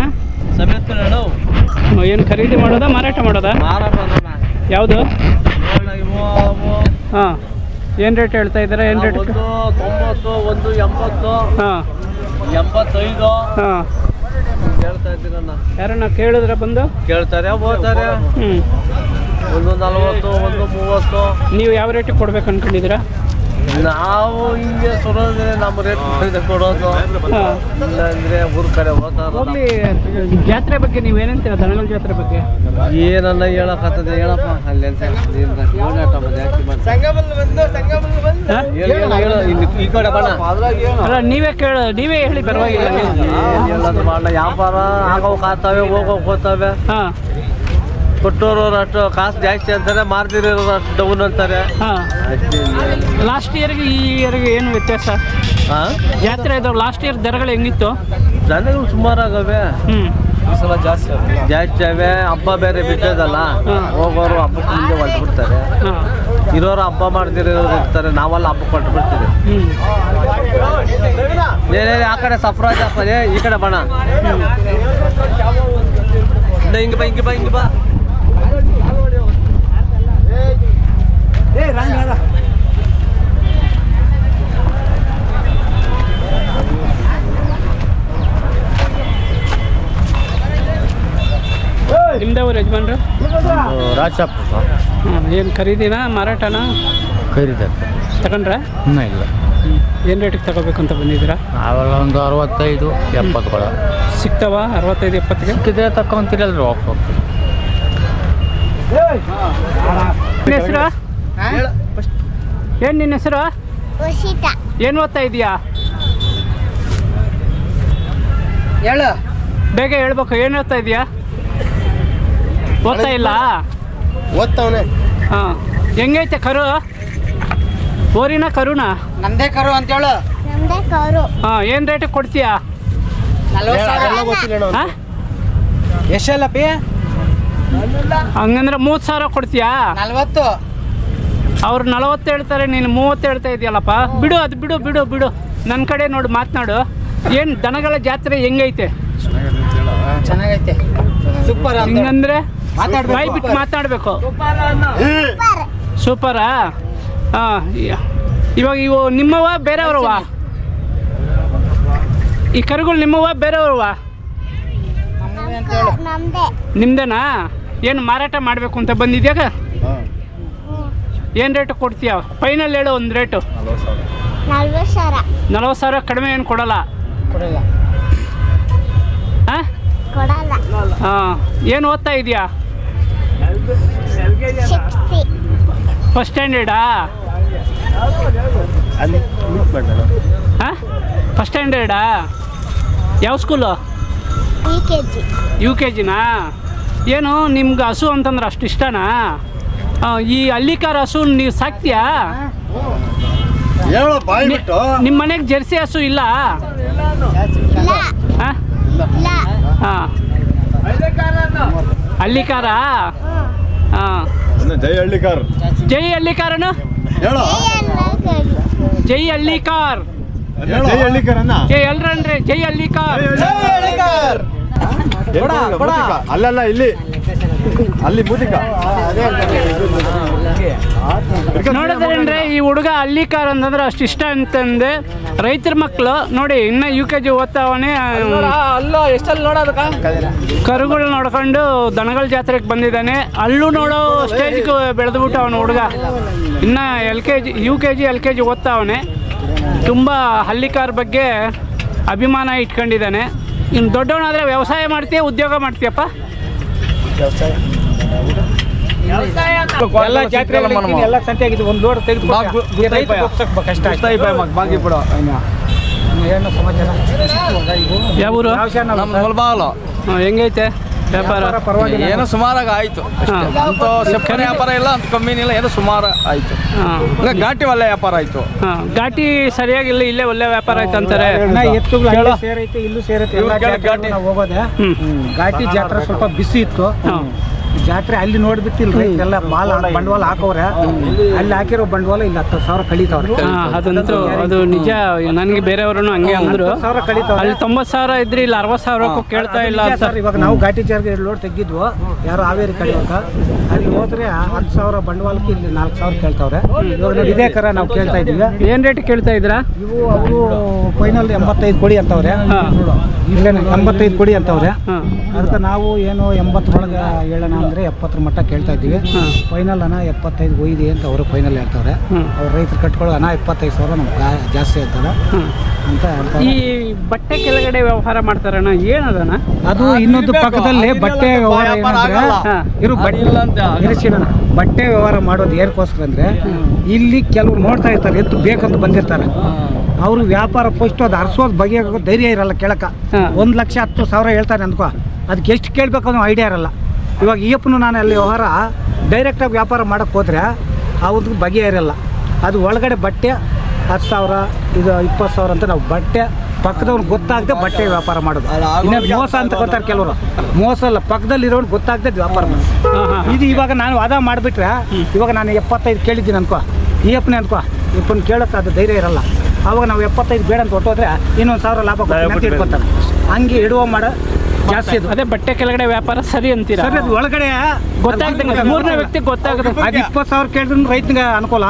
ಏನು ಖರೀದಿ ಮಾಡೋದಾ ಮಾರಾಟ ಮಾಡೋದಾ? ಯಾವುದು? ಹಾಂ, ಏನು ರೇಟ್ ಹೇಳ್ತಾ ಇದ್ದೀರಾ? ಏನು ರೇಟ್? 90, 1 80, ಹಾಂ 85 ಹಾಂ. ಹೇಳ್ತಾ ಇದ್ದೀರಣ್ಣ. ಯಾರನ್ನ ಕೇಳಿದ್ರೆ ಬಂದು ಕೇಳ್ತಾರೆ ಹೋಗ್ತಾರೆ. ಹ್ಞೂ. 1 40, 1 30. ನೀವು ಯಾವ ರೇಟಿಗೆ ಕೊಡ್ಬೇಕು ಅನ್ಕೊಂಡಿದ್ದೀರಾ? ನಾವು ಹಿಂಗೆ ಸುರೋದ್ರೆ ನಮ್ಮ ರೇಟ್ ಕೊಡೋದು, ಹಾಂ. ಇಲ್ಲಾಂದ್ರೆ ಊರ್ ಕಡೆ ಹೋಗ್ತಾರೆ. ಹೋಗ್ಲಿ, ಜಾತ್ರೆ ಬಗ್ಗೆ ನೀವೇನಂತೀರ? ದನಗಳ ಜಾತ್ರೆ ಬಗ್ಗೆ ಏನನ್ನ ಹೇಳಕತ್ತದೆ ಹೇಳಪ್ಪ. ಅಲ್ಲಿ ಅಂತ ಈ ಕಡೆ ಬಣ್ಣ ಅಲ್ಲ, ನೀವೇ ಹೇಳಿ ಪರವಾಗಿಲ್ಲ. ಹೇಳೋದು ಬಣ್ಣ ವ್ಯಾಪಾರ ಆಗೋಕ್ ಆಗ್ತವೆ, ಹೋಗೋಕ್ ಹೋಗ್ತವೆ. ಹಾಂ ಕೊಟ್ಟೋರು ಅಷ್ಟು ಕಾಸು ಜಾಸ್ತಿ ಅಂತಾರೆ, ಮಾರ್ದಿರೋರು ಅಷ್ಟು ಡೌನ್ ಅಂತಾರೆ. ಹಾಂ. ಅಷ್ಟೇ. ಲಾಸ್ಟ್ ಇಯರ್ಗೆ ಈ ಇಯರ್ಗೆ ಏನು ವ್ಯತ್ಯಾಸ? ಹಾಂ, ಜಾತ್ರೆ ಇದಾವೆ. ಲಾಸ್ಟ್ ಇಯರ್ ದರಗಳು ಹೆಂಗಿತ್ತು? ಜನಗಳು ಸುಮಾರಾಗವೆ. ಹ್ಞೂ. ಈ ಸಲ ಜಾಸ್ತಿ ಅವೆ. ಹಬ್ಬ ಬೇರೆ ಬಿಟ್ಟದಲ್ಲ, ಹೋಗೋರು ಹಬ್ಬಕ್ಕೆ ಮುಂದೆ ಹೊರಟ್ಬಿಡ್ತಾರೆ. ಹಾಂ. ಇರೋರು ಹಬ್ಬ ಮಾಡ್ದಿರೋರು ಇರ್ತಾರೆ, ನಾವೆಲ್ಲ ಹಬ್ಬಕ್ಕೆ ಹೊರಟ್ಬಿಡ್ತೀವಿ. ಹ್ಞೂ. ಬೇರೆ ಆ ಕಡೆ ಸಫ್ರಾಜ್ ಹಾಕೋದೆ, ಈ ಕಡೆ ಬಣ ಹಿಂಗೆ ಬಾ ಹಿಂಗೆ ಬಾ ಹಿಂಗೆ ಬಾ. ನಿಮ್ದವ್ರು ಯಜಮಾನ್ರು? ರಾಜಪ್ಪ ಏನು ಖರೀದಿನಾ ಮಾರಾಟನಾ? ಖರೀದಿ ತಗೊಂಡ್ರಾ? ಇನ್ನೂ ಇಲ್ಲ. ಏನು ರೇಟಿಗೆ ತಗೋಬೇಕು ಅಂತ ಬಂದಿದ್ದೀರಾ? ಅವೆಲ್ಲ ಒಂದು 65, 70 ಸಿಗ್ತಾವ? 65, 70ಗೆ ಸಿಕ್ಕಿದ್ರೆ ತಗೊಂತೀರಲ್ರಿ ಹೋಗ್ಬೇಕು. ನಿನ್ನ ಹೆಸರು ಏನು? ನಿನ್ನ ಹೆಸರು ಏನು ಓದ್ತಾ ಇದೀಯಾ? ಹೇಳು. ಬೇಗ ಹೇಳ್ಬೇಕು. ಏನು ಓದ್ತಾ ಇದೀಯಾ? ಓದ್ತಾ ಇಲ್ಲ? ಓದ್ತಾವನೆ. ಹಾಂ. ಹೆಂಗೈತೆ ಕರು? ಓರಿನ ಕರುನಾ? ನಮ್ದೇ ಕರು ಅಂತ ಹೇಳು. ಹಾಂ. ಏನು ರೇಟಿಗೆ ಕೊಡ್ತೀಯಾ? 40,000 ಹಾಂ. ಎಷ್ಟಲ್ಲಪ್ಪಿ? ಹಂಗಂದ್ರೆ 30,000 ಕೊಡ್ತೀಯಾ? 40. ಅವ್ರು 40 ಹೇಳ್ತಾರೆ, ನೀನು 30 ಹೇಳ್ತಾ ಇದೆಯಲ್ಲಪ್ಪ. ಬಿಡು, ಅದು ಬಿಡು ಬಿಡು ಬಿಡು. ನನ್ನ ಕಡೆ ನೋಡಿ ಮಾತನಾಡು. ಏನು ದನಗಳ ಜಾತ್ರೆ ಹೆಂಗೈತೆ? ಚೆನ್ನಾಗೈತೆ, ಸೂಪರ್. ಹಿಂಗಂದ್ರೆ ಬಾಯ್ ಬಿಟ್ಟು ಮಾತಾಡಬೇಕು. ಸೂಪರಾ? ಹಾಂ. ಇವಾಗ ಇವು ನಿಮ್ಮವ ಬೇರೆಯವ್ರವ? ಈ ಕರುಗಳು ನಿಮ್ಮವ ಬೇರೆಯವ್ರವ? ನಿಮ್ದೇನಾ? ಏನು ಮಾರಾಟ ಮಾಡಬೇಕು ಅಂತ ಬಂದಿದ್ಯಾಗ? ಏನು ರೇಟು ಕೊಡ್ತೀಯ? ಫೈನಲ್ ಹೇಳು ಒಂದು ರೇಟು. 40,000 ಕಡಿಮೆ ಏನು ಕೊಡಲ್ಲ? ಹಾಂ. ಹಾಂ. ಏನು ಓದ್ತಾ ಇದೆಯಾ? ಫಸ್ಟ್ ಸ್ಟ್ಯಾಂಡರ್ಡಾ? ಹಾಂ. ಫಸ್ಟ್ ಸ್ಟ್ಯಾಂಡರ್ಡಾ? ಯಾವ ಸ್ಕೂಲು? UKG-ನಾ? ಏನು ನಿಮ್ಗೆ ಹಸು ಅಂತಂದ್ರೆ ಅಷ್ಟು ಇಷ್ಟನಾ? ಈ ಹಳ್ಳಿಕಾರ ಹಸು ನೀವು ಸಾಕ್ತೀಯಾ? ನಿಮ್ಮ ಮನೆಗೆ ಜರ್ಸಿ ಹಸು ಇಲ್ಲ? ಹಾಂ. ಹಾಂ. ಹಳ್ಳಿಕಾರ? ಹಾಂ. ಜೈ ಹಳ್ಳಿಕಾರ್. ಜೈ ಹಳ್ಳಿಕಾರನು? ಜೈ ಹಳ್ಳಿಕಾರ್. ಜೈ ಹಳ್ಳಿಕಾರ್ ಅನ್ನ. ಜೈ ಎಲ್ರನ್ರಿ ಜೈ ಹಳ್ಳಿಕಾರ್. ಅಲ್ಲಲ್ಲ, ಇಲ್ಲಿ ಅಲ್ಲಿ ಬೂದಿಕ ನೋಡಿದ್ರೇನ್ರಿ ಈ ಹುಡುಗ ಹಳ್ಳಿಕಾರ್ ಅಂತಂದ್ರೆ ಅಷ್ಟು ಇಷ್ಟ ಅಂತಂದೆ. ರೈತರ ಮಕ್ಕಳು ನೋಡಿ, ಇನ್ನು UKG ಓದ್ತಾವನೆ. ಅಲ್ಲ ಎಷ್ಟಲ್ಲಿ ನೋಡೋದಕ್ಕ ಕರುಗಳು ನೋಡ್ಕೊಂಡು ದನಗಳ ಜಾತ್ರೆಗೆ ಬಂದಿದ್ದಾನೆ. ಅಲ್ಲೂ ನೋಡೋ ಸ್ಟೇಜ್ಗೆ ಬೆಳೆದ್ಬಿಟ್ಟು ಅವನು ಹುಡುಗ. ಇನ್ನು UKG LKG ಓದ್ತಾವನೆ. ತುಂಬ ಹಳ್ಳಿಕಾರ್ ಬಗ್ಗೆ ಅಭಿಮಾನ ಇಟ್ಕೊಂಡಿದ್ದಾನೆ. ಇನ್ನು ದೊಡ್ಡವನಾದರೆ ವ್ಯವಸಾಯ ಮಾಡ್ತೀಯ, ಉದ್ಯೋಗ ಮಾಡ್ತೀಯಪ್ಪ? ಎಲ್ಲ ಜಾತ್ರೆ ಎಲ್ಲ ಸಂತೆ ಆಗಿದ್ದು ಒಂದು ಲೋಡ್ ತೆಗೆದು ಏನು ಸಮಾಚಾರ? ಯಾವ ಊರು? ನಮ್ಮ ಮುಲ್ಬಾಗಲು. ಹೆಂಗೈತೆ ವ್ಯಾಪಾರ? ಏನೋ ಸುಮಾರಾಗಿ ಆಯ್ತು. ಅಂತ ಸೆಪ್ಟೆಂಬರ್ ವ್ಯಾಪಾರ ಇಲ್ಲ, ಅಂತ ಕಮ್ಮಿನ ಇಲ್ಲ, ಏನೋ ಸುಮಾರು ಆಯ್ತು. ಹಾಂ. ಘಾಟಿ ಒಳ್ಳೆ ವ್ಯಾಪಾರ ಆಯ್ತು. ಹಾಂ. ಘಾಟಿ ಸರಿಯಾಗಿಲ್ಲ, ಇಲ್ಲೇ ಒಳ್ಳೆ ವ್ಯಾಪಾರ ಆಯ್ತು ಅಂತಾರೆ. ಎತ್ತುಗಳು ಸೇರೈತೆ, ಇಲ್ಲೂ ಸೇರೈತೆ. ಎಲ್ಲ ಜಾತ್ರೆಗೂ ನಾವು ಹೋಗೋದೆ. ಘಾಟಿ ಜಾತ್ರೆ ಸ್ವಲ್ಪ ಬಿಸಿ ಇತ್ತು. ಹಾಂ. ಜಾತ್ರೆ ಅಲ್ಲಿ ನೋಡ್ಬಿಟ್ಟು ಇಲ್ಲಿ ರೈತರೆಲ್ಲ ಬಂಡವಾಳ ಹಾಕವ್ರೆ. ಅಲ್ಲಿ ಹಾಕಿರೋ ಬಂಡವಾಳ ಇಲ್ಲಿ 10,000 ಕಳೀತಾವ್ರೆ. ಅದಂತೂ ಅದು ನಿಜ. ನನಗೆ ಬೇರೆಯವರು ಹಂಗೆ ಅಂದ್ರು, 10,000 ಕಳೀತಾವ್ರೆ. ಅಲ್ಲಿ 90,000 ಇದ್ರೆ ಇಲ್ಲಿ 60,000 ಕೇಳ್ತಾ ಇಲ್ಲ ಅಂತ. ಸರ್ ಇವಾಗ ನಾವು ಘಾಟಿ ಚಾರ್ಜ್ ಲೋಡ್ ತೆಗಿದ್ವು, ಯಾರು ಹಾವೇರಿ ಕಡಿವಾಗ ಅಲ್ಲಿ ಹೋದ್ರೆ 10,000 ಬಂಡವಾಳಕ್ಕೆ ಇಲ್ಲಿ 4,000 ಕೇಳ್ತಾವ್ರೆ. ಇವಾಗ ನೋಡಿ ಇದೇ ಕರ ನಾವು ಕೇಳ್ತಾ ಇದೀವಿ. ಏನ್ ರೇಟ್ ಕೇಳ್ತಾ ಇದ್ರಾ? ಇವು ಅವರು ಫೈನಲ್ 85 ಕೊಡಿ ಅಂತವ್ರೆ. ಇಲ್ಲೇನೆ 85 ಕೊಡಿ ಅಂತವ್ರೆ. ಅದಕ್ಕೆ ನಾವು ಏನು 80 ಒಳಗೆ ಹೇಳೋಣ ಅಂದರೆ 70 ಮಟ್ಟ ಕೇಳ್ತಾ ಇದ್ದೀವಿ. ಫೈನಲ್ ಹಣ 75 ಒಯ್ದಿ ಅಂತ ಅವರು ಫೈನಲ್ ಹೇಳ್ತಾರೆ. ಅವ್ರು ರೈತರು ಕಟ್ಕೊಳ್ಳೋ ಹಣ 25,000 ನಮ್ಗೆ ಜಾಸ್ತಿ ಹೇಳ್ತಾರೆ ಅಂತ. ಈ ಬಟ್ಟೆ ಕೆಳಗಡೆ ವ್ಯವಹಾರ ಮಾಡ್ತಾರಣ್ಣ, ಏನದಣ್ಣ ಅದು ಇನ್ನೊಂದು ಪಕ್ಕದಲ್ಲಿ ಬಟ್ಟೆ ವ್ಯವಹಾರ ಏನಂದ್ರೆ ಇರು ಬಟ್ಟೆ ವ್ಯವಹಾರ ಮಾಡೋದು ಏನಕ್ಕೋಸ್ಕರ ಅಂದ್ರೆ ಇಲ್ಲಿ ಕೆಲವ್ರು ನೋಡ್ತಾ ಇರ್ತಾರೆ, ಎತ್ತು ಬೇಕಂತ ಬಂದಿರ್ತಾರೆ. ಅವ್ರು ವ್ಯಾಪಾರ ಫಸ್ಟ್ ಅದು ಹರಿಸೋದು ಬಗೆ ಧೈರ್ಯ ಇರಲ್ಲ ಕೇಳಕ್ಕೆ. 1,10,000 ಹೇಳ್ತಾರೆ ಅಂದ್ಕೋ, ಅದಕ್ಕೆ ಎಷ್ಟು ಕೇಳಬೇಕು ಅನ್ನೋ ಐಡಿಯಾ ಇರಲ್ಲ. ಇವಾಗ ಈಯಪ್ಪನು ನಾನು ಅಲ್ಲಿ ವ್ಯವಹಾರ ಡೈರೆಕ್ಟಾಗಿ ವ್ಯಾಪಾರ ಮಾಡೋಕ್ಕೆ ಹೋದರೆ ಅವ್ರದ್ದು ಬಗೆ ಇರಲ್ಲ. ಅದು ಒಳಗಡೆ ಬಟ್ಟೆ 10,000 ಇದು 20,000 ಅಂತ ನಾವು ಬಟ್ಟೆ ಪಕ್ಕದವ್ರು ಗೊತ್ತಾಗದೆ ಬಟ್ಟೆ ವ್ಯಾಪಾರ ಮಾಡೋದು. ಇನ್ನೇ ಮೋಸ ಅಂತ ಗೊತ್ತಾರೆ ಕೆಲವರು. ಮೋಸ ಅಲ್ಲ, ಪಕ್ಕದಲ್ಲಿ ಇರೋನು ಗೊತ್ತಾಗದೆ ವ್ಯಾಪಾರ ಮಾಡೋದು. ಇದು ಇವಾಗ ನಾನು ವಾದ ಮಾಡಿಬಿಟ್ರೆ ಇವಾಗ ನಾನು 75 ಕೇಳಿದ್ದೀನಿ ಅನ್ಕೋ, ಈಯಪ್ಪನೇ ಅನ್ಕೋ, ಇಪ್ಪನ ಕೇಳೋಕ್ಕೆ ಅದು ಧೈರ್ಯ ಇರಲ್ಲ. ಆವಾಗ ನಾವು 75 ಬೇಡ ಅಂತ ಹೊಟ್ಟೋದ್ರೆ ಇನ್ನೊಂದು 1,000 ಲಾಭ ಕೊಡ್ತೀನಿ ಇಟ್ಕೊತಾರೆ. ಹಂಗೆ ಇಡುವ ಮಾಡೋ ಜಾಸ್ತಿ ಅದು. ಅದೇ ಬಟ್ಟೆ ಕೆಳಗಡೆ ವ್ಯಾಪಾರ ಸರಿ ಅಂತೀರಾ? ಸರಿ, ಅದು ಒಳಗಡೆ ಗೊತ್ತಾಗ್ತಂಗೆ ಮೂರನೇ ವ್ಯಕ್ತಿ ಗೊತ್ತಾಗುತ್ತೆ. ಅದು 20,000 ಕೇಳಿದ್ರು ರೈತನಿಗೆ ಅನುಕೂಲ.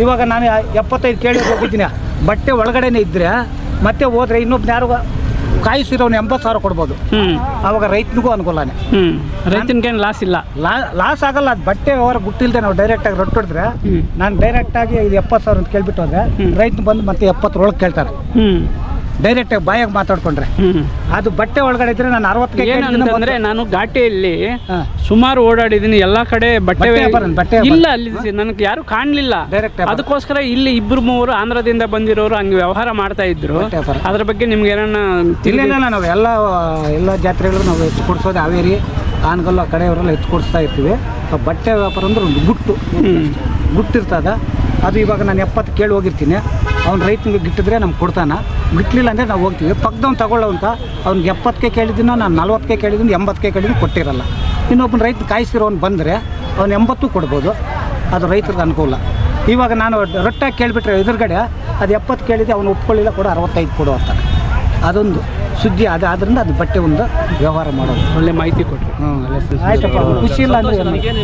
ಇವಾಗ ನಾನು 75 ಕೇಳಿ ಹೋಗಿದ್ದೀನಿ, ಬಟ್ಟೆ ಒಳಗಡೆನೆ ಇದ್ರೆ ಮತ್ತೆ ಹೋದ್ರೆ ಇನ್ನೊಬ್ಬ ಯಾರು ಕಾಯಿಸಿರೋನು 80,000 ಕೊಡ್ಬೋದು. ಅವಾಗ ರೈತನಿಗೂ ಅನುಕೂಲನೇ. ರೈತನಿಗೇನು ಲಾಸ್ ಇಲ್ಲ, ಲಾಸ್ ಆಗಲ್ಲ. ಅದು ಬಟ್ಟೆ ವ್ಯವಹಾರ ಗುಟ್ಟಿಲ್ದೆ ನಾವು ಡೈರೆಕ್ಟಾಗಿ ರೊಟ್ಟು ಹೊಡೆದ್ರೆ ನಾನು ಡೈರೆಕ್ಟಾಗಿ ಇದು 70,000 ಅಂತ ಕೇಳ್ಬಿಟ್ಟು ಹೋದ್ರೆ ರೈತನು ಬಂದು ಮತ್ತೆ 70 ಒಳಗೆ ಕೇಳ್ತಾರೆ. ಡೈರೆಕ್ಟಾಗಿ ಬಾಯಾಗಿ ಮಾತಾಡ್ಕೊಂಡ್ರೆ ಅದು ಬಟ್ಟೆ ಒಳಗಡೆ ಇದ್ರೆ ನಾನು 60ಕ್ಕೆ ಏನಂತಂದ್ರೆ ನಾನು ಘಾಟಿಯಲ್ಲಿ ಸುಮಾರು ಓಡಾಡಿದ್ದೀನಿ ಎಲ್ಲ ಕಡೆ ಬಟ್ಟೆ ಇಲ್ಲ, ಅಲ್ಲಿ ನನಗೆ ಯಾರು ಕಾಣಲಿಲ್ಲ. ಅದಕ್ಕೋಸ್ಕರ ಇಲ್ಲಿ 2-3 ಆಂಧ್ರದಿಂದ ಬಂದಿರೋರು ಹಂಗೆ ವ್ಯವಹಾರ ಮಾಡ್ತಾ ಇದ್ರು. ಅದ್ರ ಬಗ್ಗೆ ನಿಮ್ಗೆ ಏನನ್ನ ಇಲ್ಲ, ನಾವು ಎಲ್ಲ ಜಾತ್ರೆಗಳು ನಾವು ಎತ್ತು ಕೊಡಿಸೋದು ಹಾವೇರಿ ಆನಗಲ್ಲು ಆ ಕಡೆಯವರೆಲ್ಲ ಎತ್ತು ಕೊಡಿಸ್ತಾ ಇರ್ತೀವಿ. ಬಟ್ಟೆ ವ್ಯಾಪಾರ ಅಂದ್ರೆ ಒಂದು ಗುಟ್ಟಿರ್ತದ. ಅದು ಇವಾಗ ನಾನು 70 ಕೇಳಿ ಹೋಗಿರ್ತೀನಿ, ಅವ್ನು ರೈತನಿಗೆ ಗಿಟ್ಟಿದ್ರೆ ನಮ್ಗೆ ಕೊಡ್ತಾನೆ, ಗಿಟ್ಟಲಿಲ್ಲ ಅಂದರೆ ನಾವು ಹೋಗ್ತೀವಿ. ಪಕ್ಕದವ್ನು ತಗೊಳ್ಳೋ ಅಂತ ಅವ್ನಿಗೆ 70ಕ್ಕೆ ಕೇಳಿದ್ದೀನೋ, ನಾನು 40ಕ್ಕೆ ಕೇಳಿದ್ದೀನಿ, 80ಕ್ಕೆ ಕೇಳಿದ್ದೀನಿ, ಕೊಟ್ಟಿರಲ್ಲ. ಇನ್ನೊಬ್ಬನ ರೈತನ ಕಾಯಿಸಿರೋನು ಬಂದರೆ ಅವ್ನು 80 ಕೊಡ್ಬೋದು. ಅದು ರೈತರಿಗೆ ಅನುಕೂಲ. ಇವಾಗ ನಾನು ರೊಟ್ಟಾಗಿ ಕೇಳಿಬಿಟ್ರೆ ಎದುರುಗಡೆ ಅದು 70 ಕೇಳಿದೆ, ಅವನು ಒಪ್ಕೊಳ್ಳಿಲ್ಲ, ಕೊಡು 65 ಕೊಡು ಅಂತಾನೆ. ಅದೊಂದು ಸುದ್ದಿ. ಅದು ಆದ್ದರಿಂದ ಅದು ಬಟ್ಟೆ ಒಂದು ವ್ಯವಹಾರ ಮಾಡೋದು. ಒಳ್ಳೆ ಮಾಹಿತಿ ಕೊಟ್ಟರು. ಆಯ್ತಪ್ಪ, ಖುಷಿ ಇಲ್ಲ ಅಂದರೆ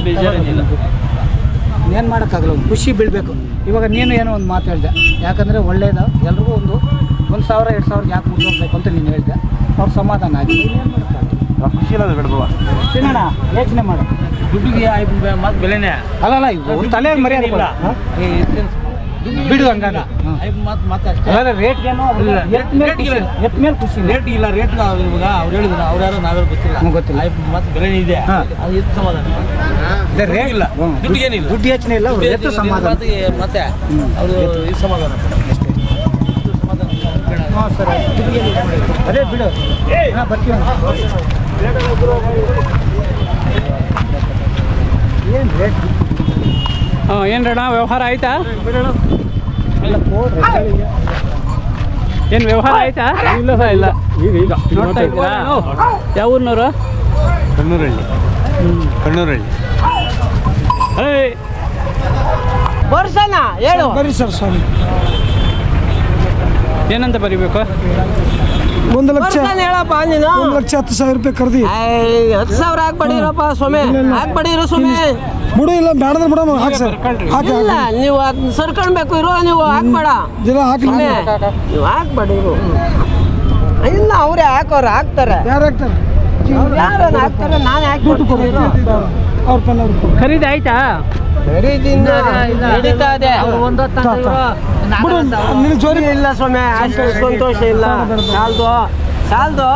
ಬೇಜಾರೇನಿಲ್ಲ. ಏನು ಮಾಡೋಕ್ಕಾಗಲ್ಲ, ಒಂದು ಖುಷಿ ಬೀಳಬೇಕು. ಇವಾಗ ನೀನು ಏನೋ ಒಂದು ಮಾತು ಹೇಳಿದೆ, ಯಾಕಂದರೆ ಒಳ್ಳೇದು ಎಲ್ರಿಗೂ 1,000-2,000 ಯಾಕೆ ಮುಂದೋಗ್ಬೇಕು ಅಂತ ನೀನು ಹೇಳಿದೆ. ಅವ್ರ ಸಮಾಧಾನ ಆಗಿ ಏನು ಮಾಡೋಕ್ಕಾಗಲ್ಲ. ಖುಷಿ ಇಲ್ಲ ಬಿಡ್ಬೋ ತಿನ್ನೋಣ, ಯೋಚನೆ ಮಾಡು. ದುಡ್ಡಿಗೆ ಮತ್ತೆ ಬೆಲೆನೇ ಅಲ್ಲಲ್ಲ, ಒಂದು ತಲೆ ಮರ್ಯಾದೆ ಇಲ್ಲ ಬಿಡು. ಹಂಗಾಗ ರೇಟ್ಗೇನೋ ಎತ್ತ ಮೇಲೆ ಖುಷಿ. ರೇಟ್ ಇಲ್ಲ, ರೇಟ್ ಇವಾಗ ಅವ್ರು ಹೇಳಿದ್ರು, ಅವ್ರು ಯಾರು ನಾವ್ಯಾರು ಗೊತ್ತಿಲ್ಲ. ಮತ್ತೆ ಬೆಲೆ ಇದೆ, ಅದು ಎಷ್ಟು ಸಮಾಧಾನ ರೇಟ್ ಇಲ್ಲ, ದುಡ್ಡು ಯೋಚನೆ ಇಲ್ಲ, ಅವ್ರು ಎತ್ತು ಸಮಾಧಾನ. ಮತ್ತೆ ಅವರು ಈ ಸಮಾಧಾನ ಹಾಂ ಸರ್, ಅದೇ ಬಿಡು. ಹಾಂ, ಬರ್ತೀವಿ. ಏನು ರೇಟ್? ಏನ್ರಣ್ಣ ವ್ಯವಹಾರ ಆಯ್ತಾ? ಏನು ವ್ಯವಹಾರ ಆಯ್ತಾ? ಇಲ್ಲ ಈಗ ನೋಡ್ತಾ ಇದ್ದೀರಾ? ಯಾವ ಊರಿನವರು? ಕಣ್ಣೂರಳ್ಳಿ. ಬರೀ ಸರ್ ಸ್ವಾಮಿ. ಏನಂತ ಬರಿಬೇಕು? 1,10,000 ರೂಪಾಯಿ ಕರ್ದಿ 10,000 ಹಾಕ್ಬೇಡಿರಪ್ಪ ಸ್ವಾಮಿ, ಹಾಕ್ಬೇಡಿರೋ ಸ್ವಾಮಿ. ಬಿಡು, ಇಲ್ಲ ಬೇಡದ್ರೆ ಬಿಡಮ್ಮ. ಹಾಕಿ ಸರ್, ಹಾಕಿ. ಇಲ್ಲ, ನೀವು ಅದನ್ನ ಸರ್ಕೊಳ್ಬೇಕು. ಇರೋ ನೀವು ಹಾಕ್ಬೇಡ, ಹಾಕಿ, ನೀವು ಹಾಕ್ಬೇಡಿರು. ಇಲ್ಲ, ಅವರೇ ಹಾಕೋರು ಹಾಕ್ತಾರೆ. ಯಾರು ಹಾಕ್ತಾರೆ? ಯಾರನ್ನ ಹಾಕ್ತಾರೆ? ನಾನು ಹಾಕ್ಬಿಟ್ಟು ಅವ್ರ ಪಲ್ಲ ಖರೀದಿ ಆಯ್ತಾ? ನಡೀತಾ ಇದೆ. ಇಲ್ಲ ಸ್ವಾಮಿ, ಅಷ್ಟು ಸಂತೋಷ ಇಲ್ಲ. ಸಾಲ್ದು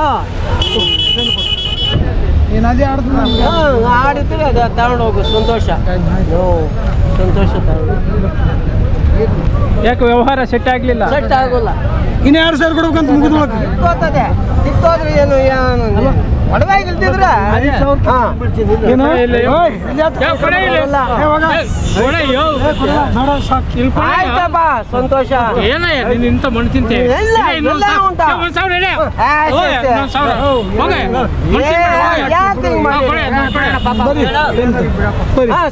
ನೀನು ಅದೇ ಆಡಿದ್ರೆ ಅದು ತಗೊಂಡು ಹೋಗು. ಸಂತೋಷ ತಗೊಂಡು. ಯಾಕೆ ವ್ಯವಹಾರ ಸೆಟ್ ಆಗಲಿಲ್ಲ? ಸೆಟ್ ಆಗೋಲ್ಲ. ಇನ್ನು 2,000 ಕೊಡ್ಬೇಕಂತ ಮುಗಿದು ಸಿಕ್ಕೋತದೆ. ಸಿಕ್ಕೋದ್ರೆ ಏನು ಒಡವಾಗಿಲ್ದಿದ್ರೆ ಆಯ್ತಪ್ಪ, ಸಂತೋಷ. ಏನಯ್ಯ ನೀನು ಇಂಥ ಮಣ್ಣು ತಿಂತೆ? ಎಲ್ಲ ಉಂಟು. ಅಂತ 1,000 ಹೇಳಿ. ಆ, ಹೋಗಿ, ಸರಿ, ಸರಿ. 1,000. ಹೋಗಿ. ಯಾಕೆ ಹಿಂಗ್ ಮಾಡಿರಿ?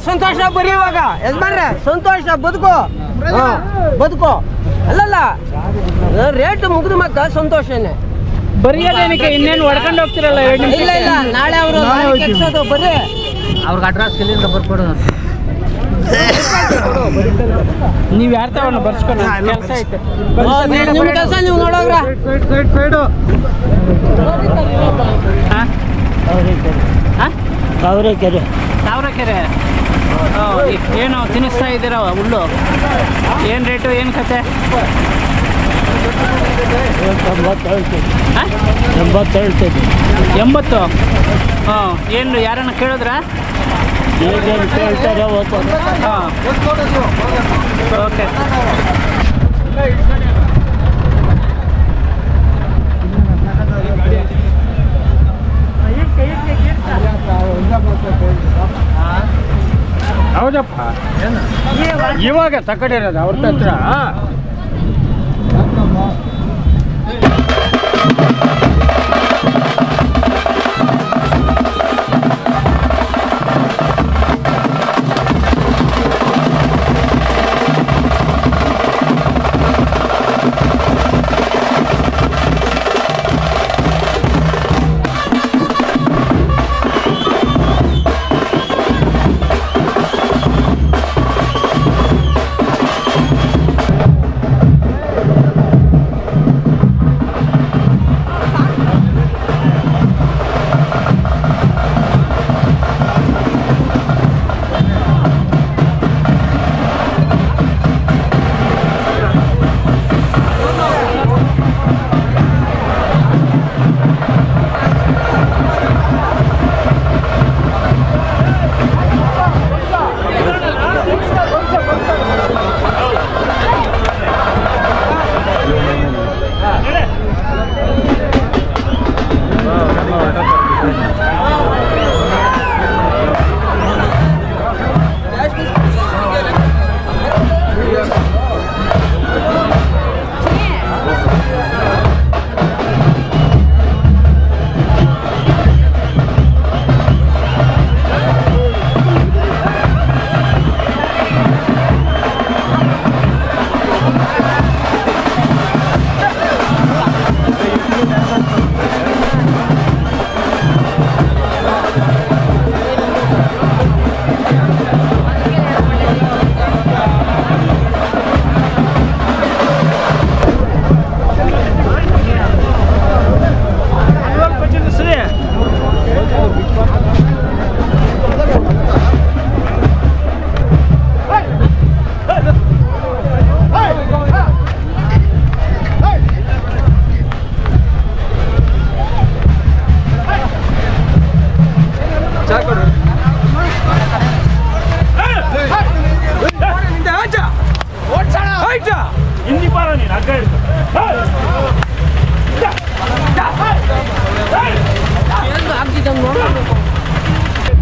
ಸಂತೋಷ ಬರೀ ಇವಾಗ ಯಜಮಾನ್ರೆ, ಸಂತೋಷ ಬದುಕು. ಬದುಕು ಅಲ್ಲಲ್ಲ, ರೇಟ್ ಮುಗಿದ ಮಕ್ಕ ಸಂತೋಷನೇ. ಬರೆಯೋದೇನಕ್ಕೆ ಇನ್ನೇನು ಹೊಡ್ಕೊಂಡು ಹೋಗ್ತಿರಲ್ಲ 2 ನಿಮಿಷ. ಇಲ್ಲ ಇಲ್ಲ, ನಾಳೆ ಅವರು ಕೆಲ್ಸದು ಬರ್ರಿ. ಅವ್ರಿಗೆ ಅಡ್ರೆಸ್ ಇಲ್ಲಿಂದ ಬರ್ಕೊಡು. ನೀವು ಯಾರ ತಗೊಂಡು ಬರ್ಸ್ಕೊಂಡು ಕೆಲಸ ಐತೆ. ನಿಮ್ಮ ಕೆಲಸ ನೀವು ನೋಡೋಗ್ರ. ತಾವರೆಕೆರೆ. ತಾವರೆಕೆರೆ ಏನು ತಿನ್ನಿಸ್ತಾ ಇದ್ದೀರ ಹುಲ್ಲು? ಏನು ರೇಟು, ಏನು ಕತೆ? 80. ಹಾಂ, ಏನು ಯಾರನ್ನ ಕೇಳಿದ್ರಾ? ಕೇಳ್ತಾರೆ ಹಾಂ, ಓಕೆ. ಹೌದಪ್ಪ, ಇವಾಗ ತಕಡಿರೋದು ಅವ್ರ ಹತ್ರ.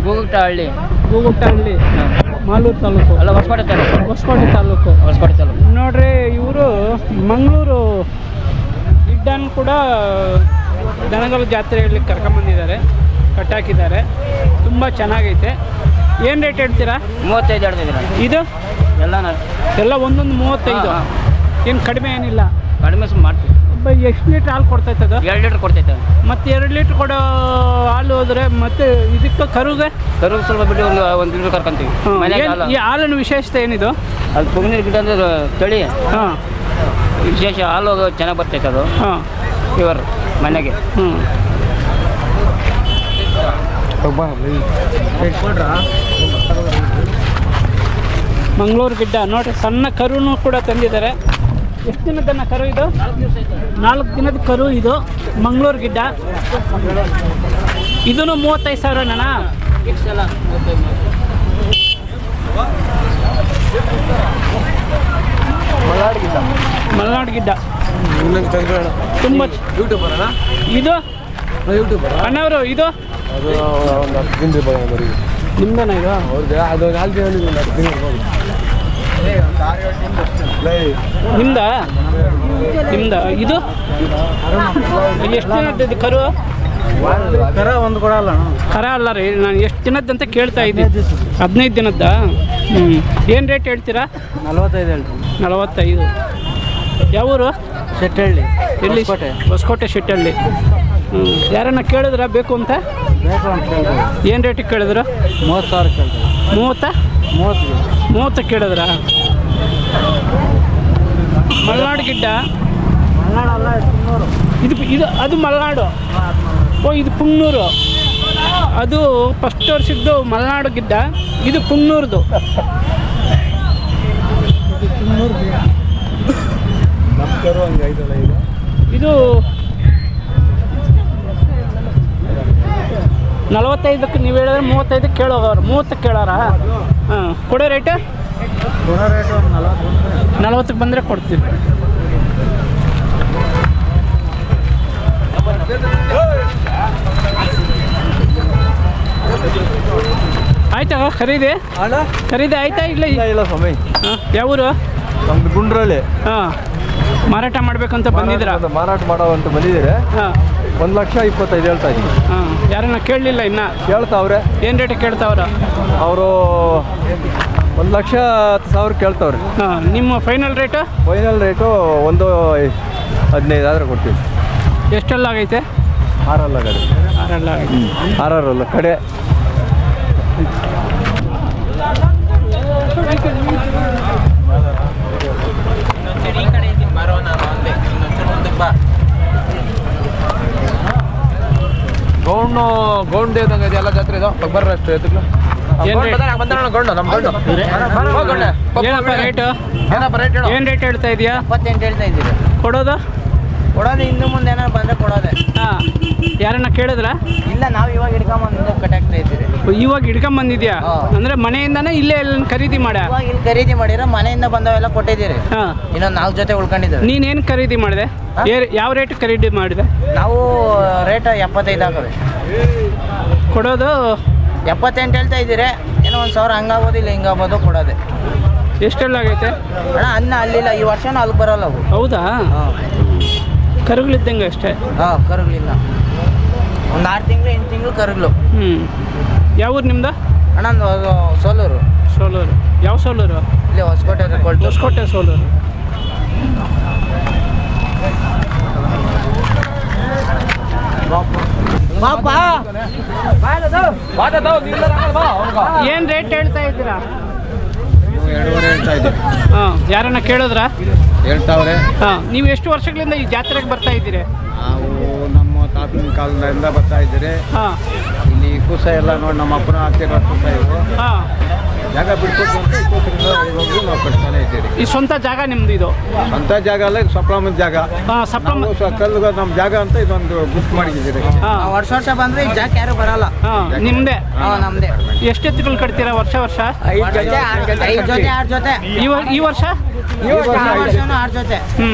ಗೂಗುಟ್ಟಹಳ್ಳಿ. ಗೂಗುಟ್ಟಹಳ್ಳಿ ಮಾಲೂರು ತಾಲೂಕು ಅಲ್ಲ, ಹೊಸಕೋಟೆ ತಾಲೂಕು. ಹೊಸಕೋಟೆ ತಾಲೂಕು. ಹೊಸಕೋಟೆ ತಾಲೂಕು. ನೋಡ್ರಿ, ಇವರು ಮಂಗಳೂರು ಗಿಡ್ಡನ್ನು ಕೂಡ ದನಗಳ ಜಾತ್ರೆಯಲ್ಲಿ ಕರ್ಕೊಂಬಂದಿದ್ದಾರೆ, ಕಟ್ಟಾಕಿದ್ದಾರೆ. ತುಂಬ ಚೆನ್ನಾಗೈತೆ. ಏನು ರೇಟ್ ಹೇಳ್ತೀರಾ? 35 ಹೇಳ್ತಿದ್ದೀರ. ಇದು ಎಲ್ಲ ಒಂದೊಂದು 35. ಏನು ಕಡಿಮೆ ಏನಿಲ್ಲ? ಕಡಿಮೆ ಮಾಡ್ತೀವಿ. ಎಷ್ಟು ಲೀಟ್ರ್ ಹಾಲು ಕೊಡ್ತೈತದ? 2 ಲೀಟ್ರ್ ಕೊಡ್ತೈತೆ. ಮತ್ತು 2 ಲೀಟ್ರ್ ಕೊಡೋ ಹಾಲು ಹೋದ್ರೆ ಮತ್ತೆ ಇದಕ್ಕೆ ಕರುಗೆ ಸ್ವಲ್ಪ ಬಿಟ್ಟು ಒಂದು ಲೀಟ್ರ್ ಕರ್ಕೊಂತೀವಿ. ಈ ಹಾಲಿನ ವಿಶೇಷತೆ ಏನಿದು? ಅದು ಪುಂಗಿನ ಗಿಡ ಅಂದ್ರೆ ತಳಿ. ಹಾಂ, ವಿಶೇಷ ಹಾಲು ಚೆನ್ನಾಗಿ ಬರ್ತೈತೆ ಅದು. ಹಾಂ, ಪ್ಯೂರ್ ಮನೆಗೆ. ಮಂಗಳೂರು ಗಿಡ್ಡ ನೋಡ್ರಿ, ಸಣ್ಣ ಕರುನು ಕೂಡ ತಂದಿದ್ದಾರೆ. ಎಷ್ಟು ದಿನದ ಕರು ಇದು? 4 ದಿನದ ಕರು ಇದು. ಮಂಗಳೂರು ಗಿಡ್ಡ. ಇದೂ 35,000ನಾ? ಮಲೆನಾಡು ಗಿಡ್ಡ ತುಂಬ. ಇದು ಅಣ್ಣವರು, ಇದು ನಿಮ್ದೇನಾ? ಇದು ನಿಮ್ದ ಇದು ಎಷ್ಟು ದಿನದ್ದು ಕರು? ಕರ ಒಂದು ಕೊಡಲ್ಲ ಕರ ಅಲ್ಲ ರೀ, ನಾನು ಎಷ್ಟು ದಿನದ್ದಂತ ಕೇಳ್ತಾ ಇದ್ದೀನಿ. 15 ದಿನದ್ದ? ಹ್ಞೂ. ಏನು ರೇಟ್ ಹೇಳ್ತೀರಾ? 45 ಹೇಳ್ರಿ. 45. ಯಾವೂರು? ಶೆಟ್ಟಹಳ್ಳಿ. ಎಲ್ಲಿ? ಹೊಸಕೋಟೆ ಶೆಟ್ಟಹಳ್ಳಿ. ಹ್ಞೂ. ಯಾರನ್ನ ಕೇಳಿದ್ರ ಬೇಕು ಅಂತ? ಬೇಕು ಅಂತ ಕೇಳಿದ್ರು. ಏನು ರೇಟಿಗೆ ಕೇಳಿದ್ರು? 30,000 ಕೇಳಿದ್ರು. 30 ಕೇಳಿದ್ರ? ಮಲೆನಾಡು ಗಿಡ್ಡ? ಮಲೆನಾಡಲ್ಲ, ಇದು ಅದು ಮಲೆನಾಡು. ಓ, ಇದು ಪುಂಗ್ನೂರು. ಅದು ಫಸ್ಟ್ ವರ್ಷದ್ದು ಮಲೆನಾಡು ಗಿಡ್ಡ, ಇದು ಪುಂಗ್ನೂರ್ದು. ಇದು 45ಕ್ಕೆ ನೀವು ಹೇಳಿದ್ರೆ 35ಕ್ಕೆ ಕೇಳೋರು. 30ಕ್ಕೆ ಕೇಳೋರ? ಹಾಂ. ಕೊಡೋ ರೇಟ್? ಕೊಡೋ ರೇಟ್ 40ಕ್ಕೆ ಬಂದರೆ ಕೊಡ್ತೀವಿ. ಆಯ್ತಾ ಖರೀದಿ? ಆಯ್ತಾ? ಇಲ್ಲ ಸ್ವಾಮಿ. ಹಾಂ. ಯಾವೂರು? ನಮ್ದು ಗುಂಡ್ರಳ್ಳಿ. ಹಾಂ. ಮಾರಾಟ ಮಾಡ್ಬೇಕಂತ ಬಂದಿದ್ದೀರಾ? ಮಾರಾಟ ಮಾಡೋ ಅಂತ ಬಂದಿದ್ದೀರಿ. ಹಾಂ. 1,25,000 ಹೇಳ್ತಾ ಇದ್ದೀನಿ. ಹಾಂ. ಯಾರನ್ನ ಕೇಳಲಿಲ್ಲ ಇನ್ನು? ಕೇಳ್ತಾವ್ರೆ. ಏನು ರೇಟ್ ಕೇಳ್ತಾವ್ರ? ಅವರು 1,10,000 ಕೇಳ್ತಾವ್ರೆ. ಹಾಂ. ನಿಮ್ಮ ಫೈನಲ್ ರೇಟು? ಫೈನಲ್ ರೇಟು 1,15,000 ಆದ್ರೆ ಕೊಡ್ತೀವಿ. ಎಷ್ಟೆಲ್ಲ ಆಗೈತೆ? 6 ಕಡೆ. 6 ಆಗೈತೆ. 6 ಕಡೆ. ಗೌಂಡ್ ಇದ್ದಂಗೆ ಎಲ್ಲ ಜಾತ್ರೆ ಇದು ಬರ್ರ ಅಷ್ಟು ಎತ್ತುಗಳು. ಏನಪ್ಪ ರೇಟು? ಏನು ರೇಟ್ ಹೇಳ್ತಾ ಇದೆಯಾ? 28 ಹೇಳ್ತಾ ಇದ್ದೀರಿ. ಕೊಡೋದು ಇನ್ನು ಮುಂದೆ ಏನಾರು ಬಂದರೆ ಕೊಡೋದೆ. ಹಾಂ. ಯಾರನ್ನ ಕೇಳಿದ್ರ? ಇಲ್ಲ, ನಾವು ಇವಾಗ ಹಿಡ್ಕೊಂಬಂದು ಕಟ್ಟಾಗ್ತಾ ಇದ್ದೀರಿ. ಇವಾಗ ಹಿಡ್ಕೊಂಬಂದಿದ್ಯಾ? ಅಂದರೆ ಮನೆಯಿಂದನೇ ಇಲ್ಲೇ ಎಲ್ಲ ಖರೀದಿ ಮಾಡ? ಇವಾಗ ಇಲ್ಲಿ ಖರೀದಿ ಮಾಡಿರೋ ಮನೆಯಿಂದ ಬಂದವೆಲ್ಲ ಕೊಟ್ಟಿದ್ದೀರಿ. ಹಾಂ. ಇನ್ನೊಂದು 4 ಜೊತೆ ಉಳ್ಕೊಂಡಿದ್ದೇವೆ. ನೀನೇನು ಖರೀದಿ ಮಾಡಿದೆ? ಯಾವ ರೇಟ್ ಖರೀದಿ ಮಾಡಿದೆ? ನಾವು ರೇಟ್ 75 ಹಾಕವೆ. ಕೊಡೋದು 78 ಹೇಳ್ತಾ ಇದ್ದೀರಿ. ಏನೋ 1,000 ಹಂಗಾಗ್ಬೋದು, ಇಲ್ಲ ಹಿಂಗಾಗ್ಬೋದು, ಕೊಡೋದೆ. ಎಷ್ಟೆಲ್ಲ ಆಗೈತೆ ಅಣ್ಣ? ಅನ್ನ ಅಲ್ಲಿಲ್ಲ, ಈ ವರ್ಷನೂ ಅಲ್ಲಿಗೆ ಬರೋಲ್ಲ ಅವು. ಹೌದಾ? ಕರುಗಳಿದ್ದಂಗೆ ಅಷ್ಟೇ? ಹಾಂ, ಕರುಗಳಿಲ್ಲ. ಒಂದು 6 ತಿಂಗಳು 8 ತಿಂಗಳು ಕರುಗಳು. ಹ್ಞೂ. ಯಾವ ಊರು ನಿಮ್ದು? ಅಣ್ಣ ಸೋಲೂರು. ಸೋಲೂರು. ಯಾವ ಸೋಲೂರು? ಇಲ್ಲಿ ಹೊಸಕೋಟೆ ಸೋಲೂರು. ಏನು ರೇಟ್ ಹೇಳ್ತಾ ಇದ್ದೀರಾ? 2.5 ಹೇಳ್ತಾ ಇದ್ದೀವಿ. ಹಾಂ. ಯಾರನ್ನ ಕೇಳಿದ್ರ? ಹೇಳ್ತಾವ್ರೆ. ಹಾಂ. ನೀವು ಎಷ್ಟು ವರ್ಷಗಳಿಂದ ಈ ಜಾತ್ರೆಗೆ ಬರ್ತಾ ಇದ್ದೀರಿ? ನಾವು ನಮ್ಮ ತಾತನ ಕಾಲದಿಂದ ಬರ್ತಾ ಇದ್ದೀರಿ. ಹಾಂ. ಇಲ್ಲಿ ಕೂಸ ಎಲ್ಲ ನೋಡಿ, ನಮ್ಮ ಅಪ್ಪನ ಹಾಕ್ತಿರೋ ಕೂಸ ಇವು. ಹಾಂ. ಜಾಗ ಬಿಡ್ಬೇಕು ಅಂತ ಇವಾಗಲೂ ನಾವು ಕಟ್ತಾನೆ ಇದ್ದೀರಿ. ಈ ಸ್ವಂತ ಜಾಗ ನಿಮ್ದು ಇದು? ಸ್ವಂತ ಜಾಗ ಅಲ್ಲ, ಇದು ಸಪ್ಲಮ್ಮನ ಜಾಗ. ಹಾಂ. ಕಲ್ಲು ನಮ್ಮ ಜಾಗ ಅಂತ ಇದೊಂದು ಬುಕ್ ಮಾಡಿದ್ದೀರಿ. ಹಾಂ. ವರ್ಷ ಬಂದರೆ ಈ ಜಾಗ ಯಾರು ಬರಲ್ಲ. ಹಾಂ. ನಿಮ್ಮದೇ? ಹಾಂ, ನಮ್ಮದೇ. ಎಷ್ಟು ಎತ್ತುಗಳು ಕಟ್ತೀರಾ ವರ್ಷ? 5 ಜೊತೆ 6 ಜೊತೆ. ಈ ವರ್ಷ? ಈ ವರ್ಷನೂ 6 ಜೊತೆ. ಹ್ಞೂ.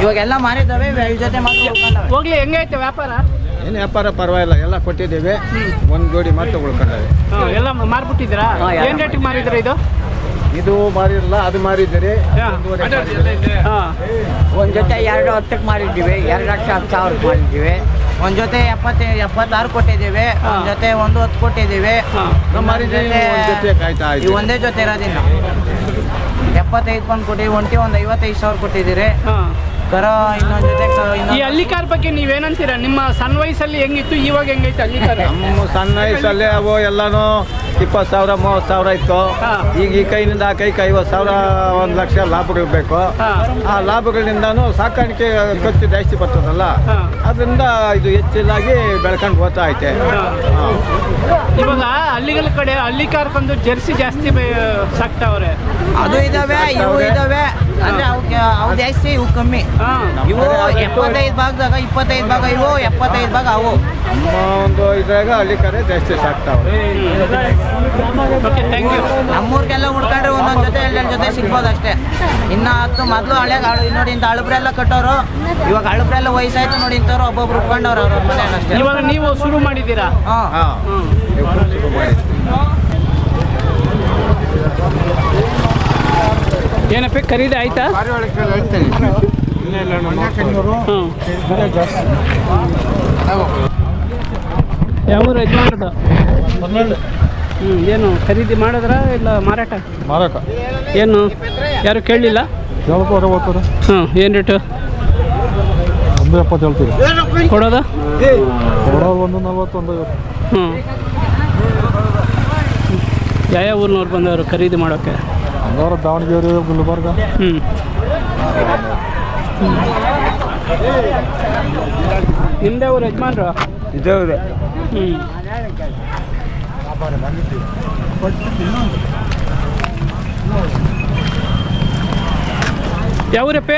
ಇವಾಗೆಲ್ಲ ಮಾರಿದ್ದಾವೆ, 2 ಜೊತೆ ಮಾತ್ರ ಉಳ್ಕೊಂಡವೆ. ಹೋಗ್ಲಿ, ಹೆಂಗೈತೆ ವ್ಯಾಪಾರ? ಏನು ವ್ಯಾಪಾರ ಪರವಾಗಿಲ್ಲ, ಎಲ್ಲ ಕೊಟ್ಟಿದ್ದೀವಿ. ಒಂದು ಜೋಡಿ ಮಾತ್ರ ಉಳ್ಕೊಂಡವೆ. ಹಾಂ. ಎಲ್ಲ ಮಾರ್ಬಿಟ್ಟಿದ್ದೀರಾ? ಏನು ರೇಟಿಗೆ ಮಾರಿದ್ದೀರಾ ಇದು? ಇದು ಮಾರಿರಲ್ಲ, ಅದು ಮಾರಿದ್ದೀರಿ. ಹಾಂ. ಒಂದು ಜೊತೆ 2,10,000 ಮಾರಿದ್ದೀವಿ. 2,10,000 ಮಾರಿದ್ದೀವಿ. ಒಂದು ಜೊತೆ 76 ಕೊಟ್ಟಿದ್ದೀವಿ. ಒಂದು ಜೊತೆ 1,10 ಕೊಟ್ಟಿದ್ದೀವಿ. ಜೊತೆ ಕಾಯ್ತಾ ಈ ಒಂದೇ ಜೊತೆ ಇರೋದಿಲ್ಲ. 75 ಕೊಂಡು ಕೊಟ್ಟಿವಿ. ಒಂಟಿ ಒಂದು 55,000 ಕೊಟ್ಟಿದ್ದೀರಿ. ಹಾಂ. ಕರ ಇನ್ನೊಂದು ಜೊತೆ ಈ ಹಳ್ಳಿಕಾರ್ ಬಗ್ಗೆ ನೀವೇನಂತೀರಾ? ನಿಮ್ಮ ಸಣ್ಣ ವಯಸ್ಸಲ್ಲಿ ಹೆಂಗಿತ್ತು, ಇವಾಗ ಹೆಂಗೈತೆ ಹಳ್ಳಿಕಾರ್? ನಮ್ಮ ಸಣ್ಣ ವಯಸ್ಸಲ್ಲೇ ಅವು ಎಲ್ಲಾನು 20,000 30,000 ಇತ್ತು. ಈಗ ಈ ಕೈನಿಂದ ಆ ಕೈಗೆ 50,000 1 ಲಕ್ಷ ಲಾಭಗಳು ಬೇಕು. ಆ ಲಾಭಗಳಿಂದಾನು ಸಾಕಾಣಿಕೆ ಖರ್ಚು ಜಾಸ್ತಿ ಬರ್ತದಲ್ಲ, ಅದರಿಂದ ಇದು ಹೆಚ್ಚಿನಾಗಿ ಬೆಳ್ಕೊಂಡು ಹೋಗ್ತಾ ಐತೆ. ಇವಾಗ ಹಳ್ಳಿಗಳ ಕಡೆ ಹಳ್ಳಿಕಾರ್ಕೊಂದು ಜರ್ಸಿ ಜಾಸ್ತಿ ಸಾಕ್ತಾವ್ರೆ. ಅದು ಇದಾವೆ, ಇವು ಇದಾವೆ. ಅಂದ್ರೆ ಅವು ಜಾಸ್ತಿ, ಇವು ಕಮ್ಮಿ. ಇವು 75 ಭಾಗದಾಗ 25 ಭಾಗ ಇವು, 75 ಭಾಗ ಅವು. ನಮ್ಮ ಒಂದು ಇದ್ರಾಗ ಹಳ್ಳಿ ಕಡೆ ಜಾಸ್ತಿ ಸಾಕ್ತಾವ್ರೆ. Okay, thank you. ನಮ್ಮೂರಿಗೆಲ್ಲ ಹುಡ್ಕೊಂಡ್ರೆ ಒಂದೊಂದು ಜೊತೆ 2 ಜೊತೆ ಸಿಗ್ಬೋದು ಅಷ್ಟೇ. ಇನ್ನು 10 ಮೊದಲು ಹಳೆ ನೋಡಿ, ಇಂಥ ಹಳಬ್ರೆಲ್ಲ ಕಟ್ಟೋರು. ಇವಾಗ ಹಳಬ್ರೆಲ್ಲ ವಯಸ್ಸಾಯ್ತು ನೋಡಿ, ಇಂಥವ್ರು ಒಬ್ಬೊಬ್ರು ಉಟ್ಕೊಂಡವ್ರು ಅವ್ರ ಮನೆಯಲ್ಲಿ ಅಷ್ಟೇ. ಇವಾಗ ನೀವು ಶುರು ಮಾಡಿದ್ದೀರಾ? ಶುರು ಮಾಡಿದ್ವಿ. ಏನಪ್ಪ ಖರೀದಿ ಆಯ್ತಾ? ಯಾವ ಊರು ಯಜಮಾನ್ರದ್ದು? ಏನು ಖರೀದಿ ಮಾಡಿದ್ರ ಇಲ್ಲ ಮಾರಾಟ? ಮಾರಾಟ. ಏನು ಯಾರು ಕೇಳಲಿಲ್ಲ? ಹಾಂ, ಏನು ರೇಟು? 170 ಹೇಳ್ತೀವಿ. ಕೊಡೋದು? 140 ಹ್ಞೂ. ಯಾವ ಊರಿನವ್ರು ಬಂದವರು ಖರೀದಿ ಮಾಡೋಕ್ಕೆ? ದಾವಣಗೆರೆ, ಗುಲ್ಬರ್ಗ. ಹ್ಞೂ. ನಿಮ್ಮದೇ ಊರು ಯಜಮಾನ್ರು? ಇದೇ ಹ್ಞೂ. ಯಾವ ಊರಪ್ಪ?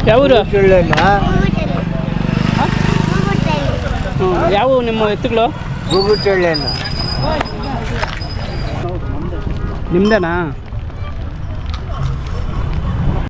ಯಾವ ಊರು? ಯಾವ ನಿಮ್ಮ ಎತ್ತುಗಳು? ನಿಮ್ದೇನಾ?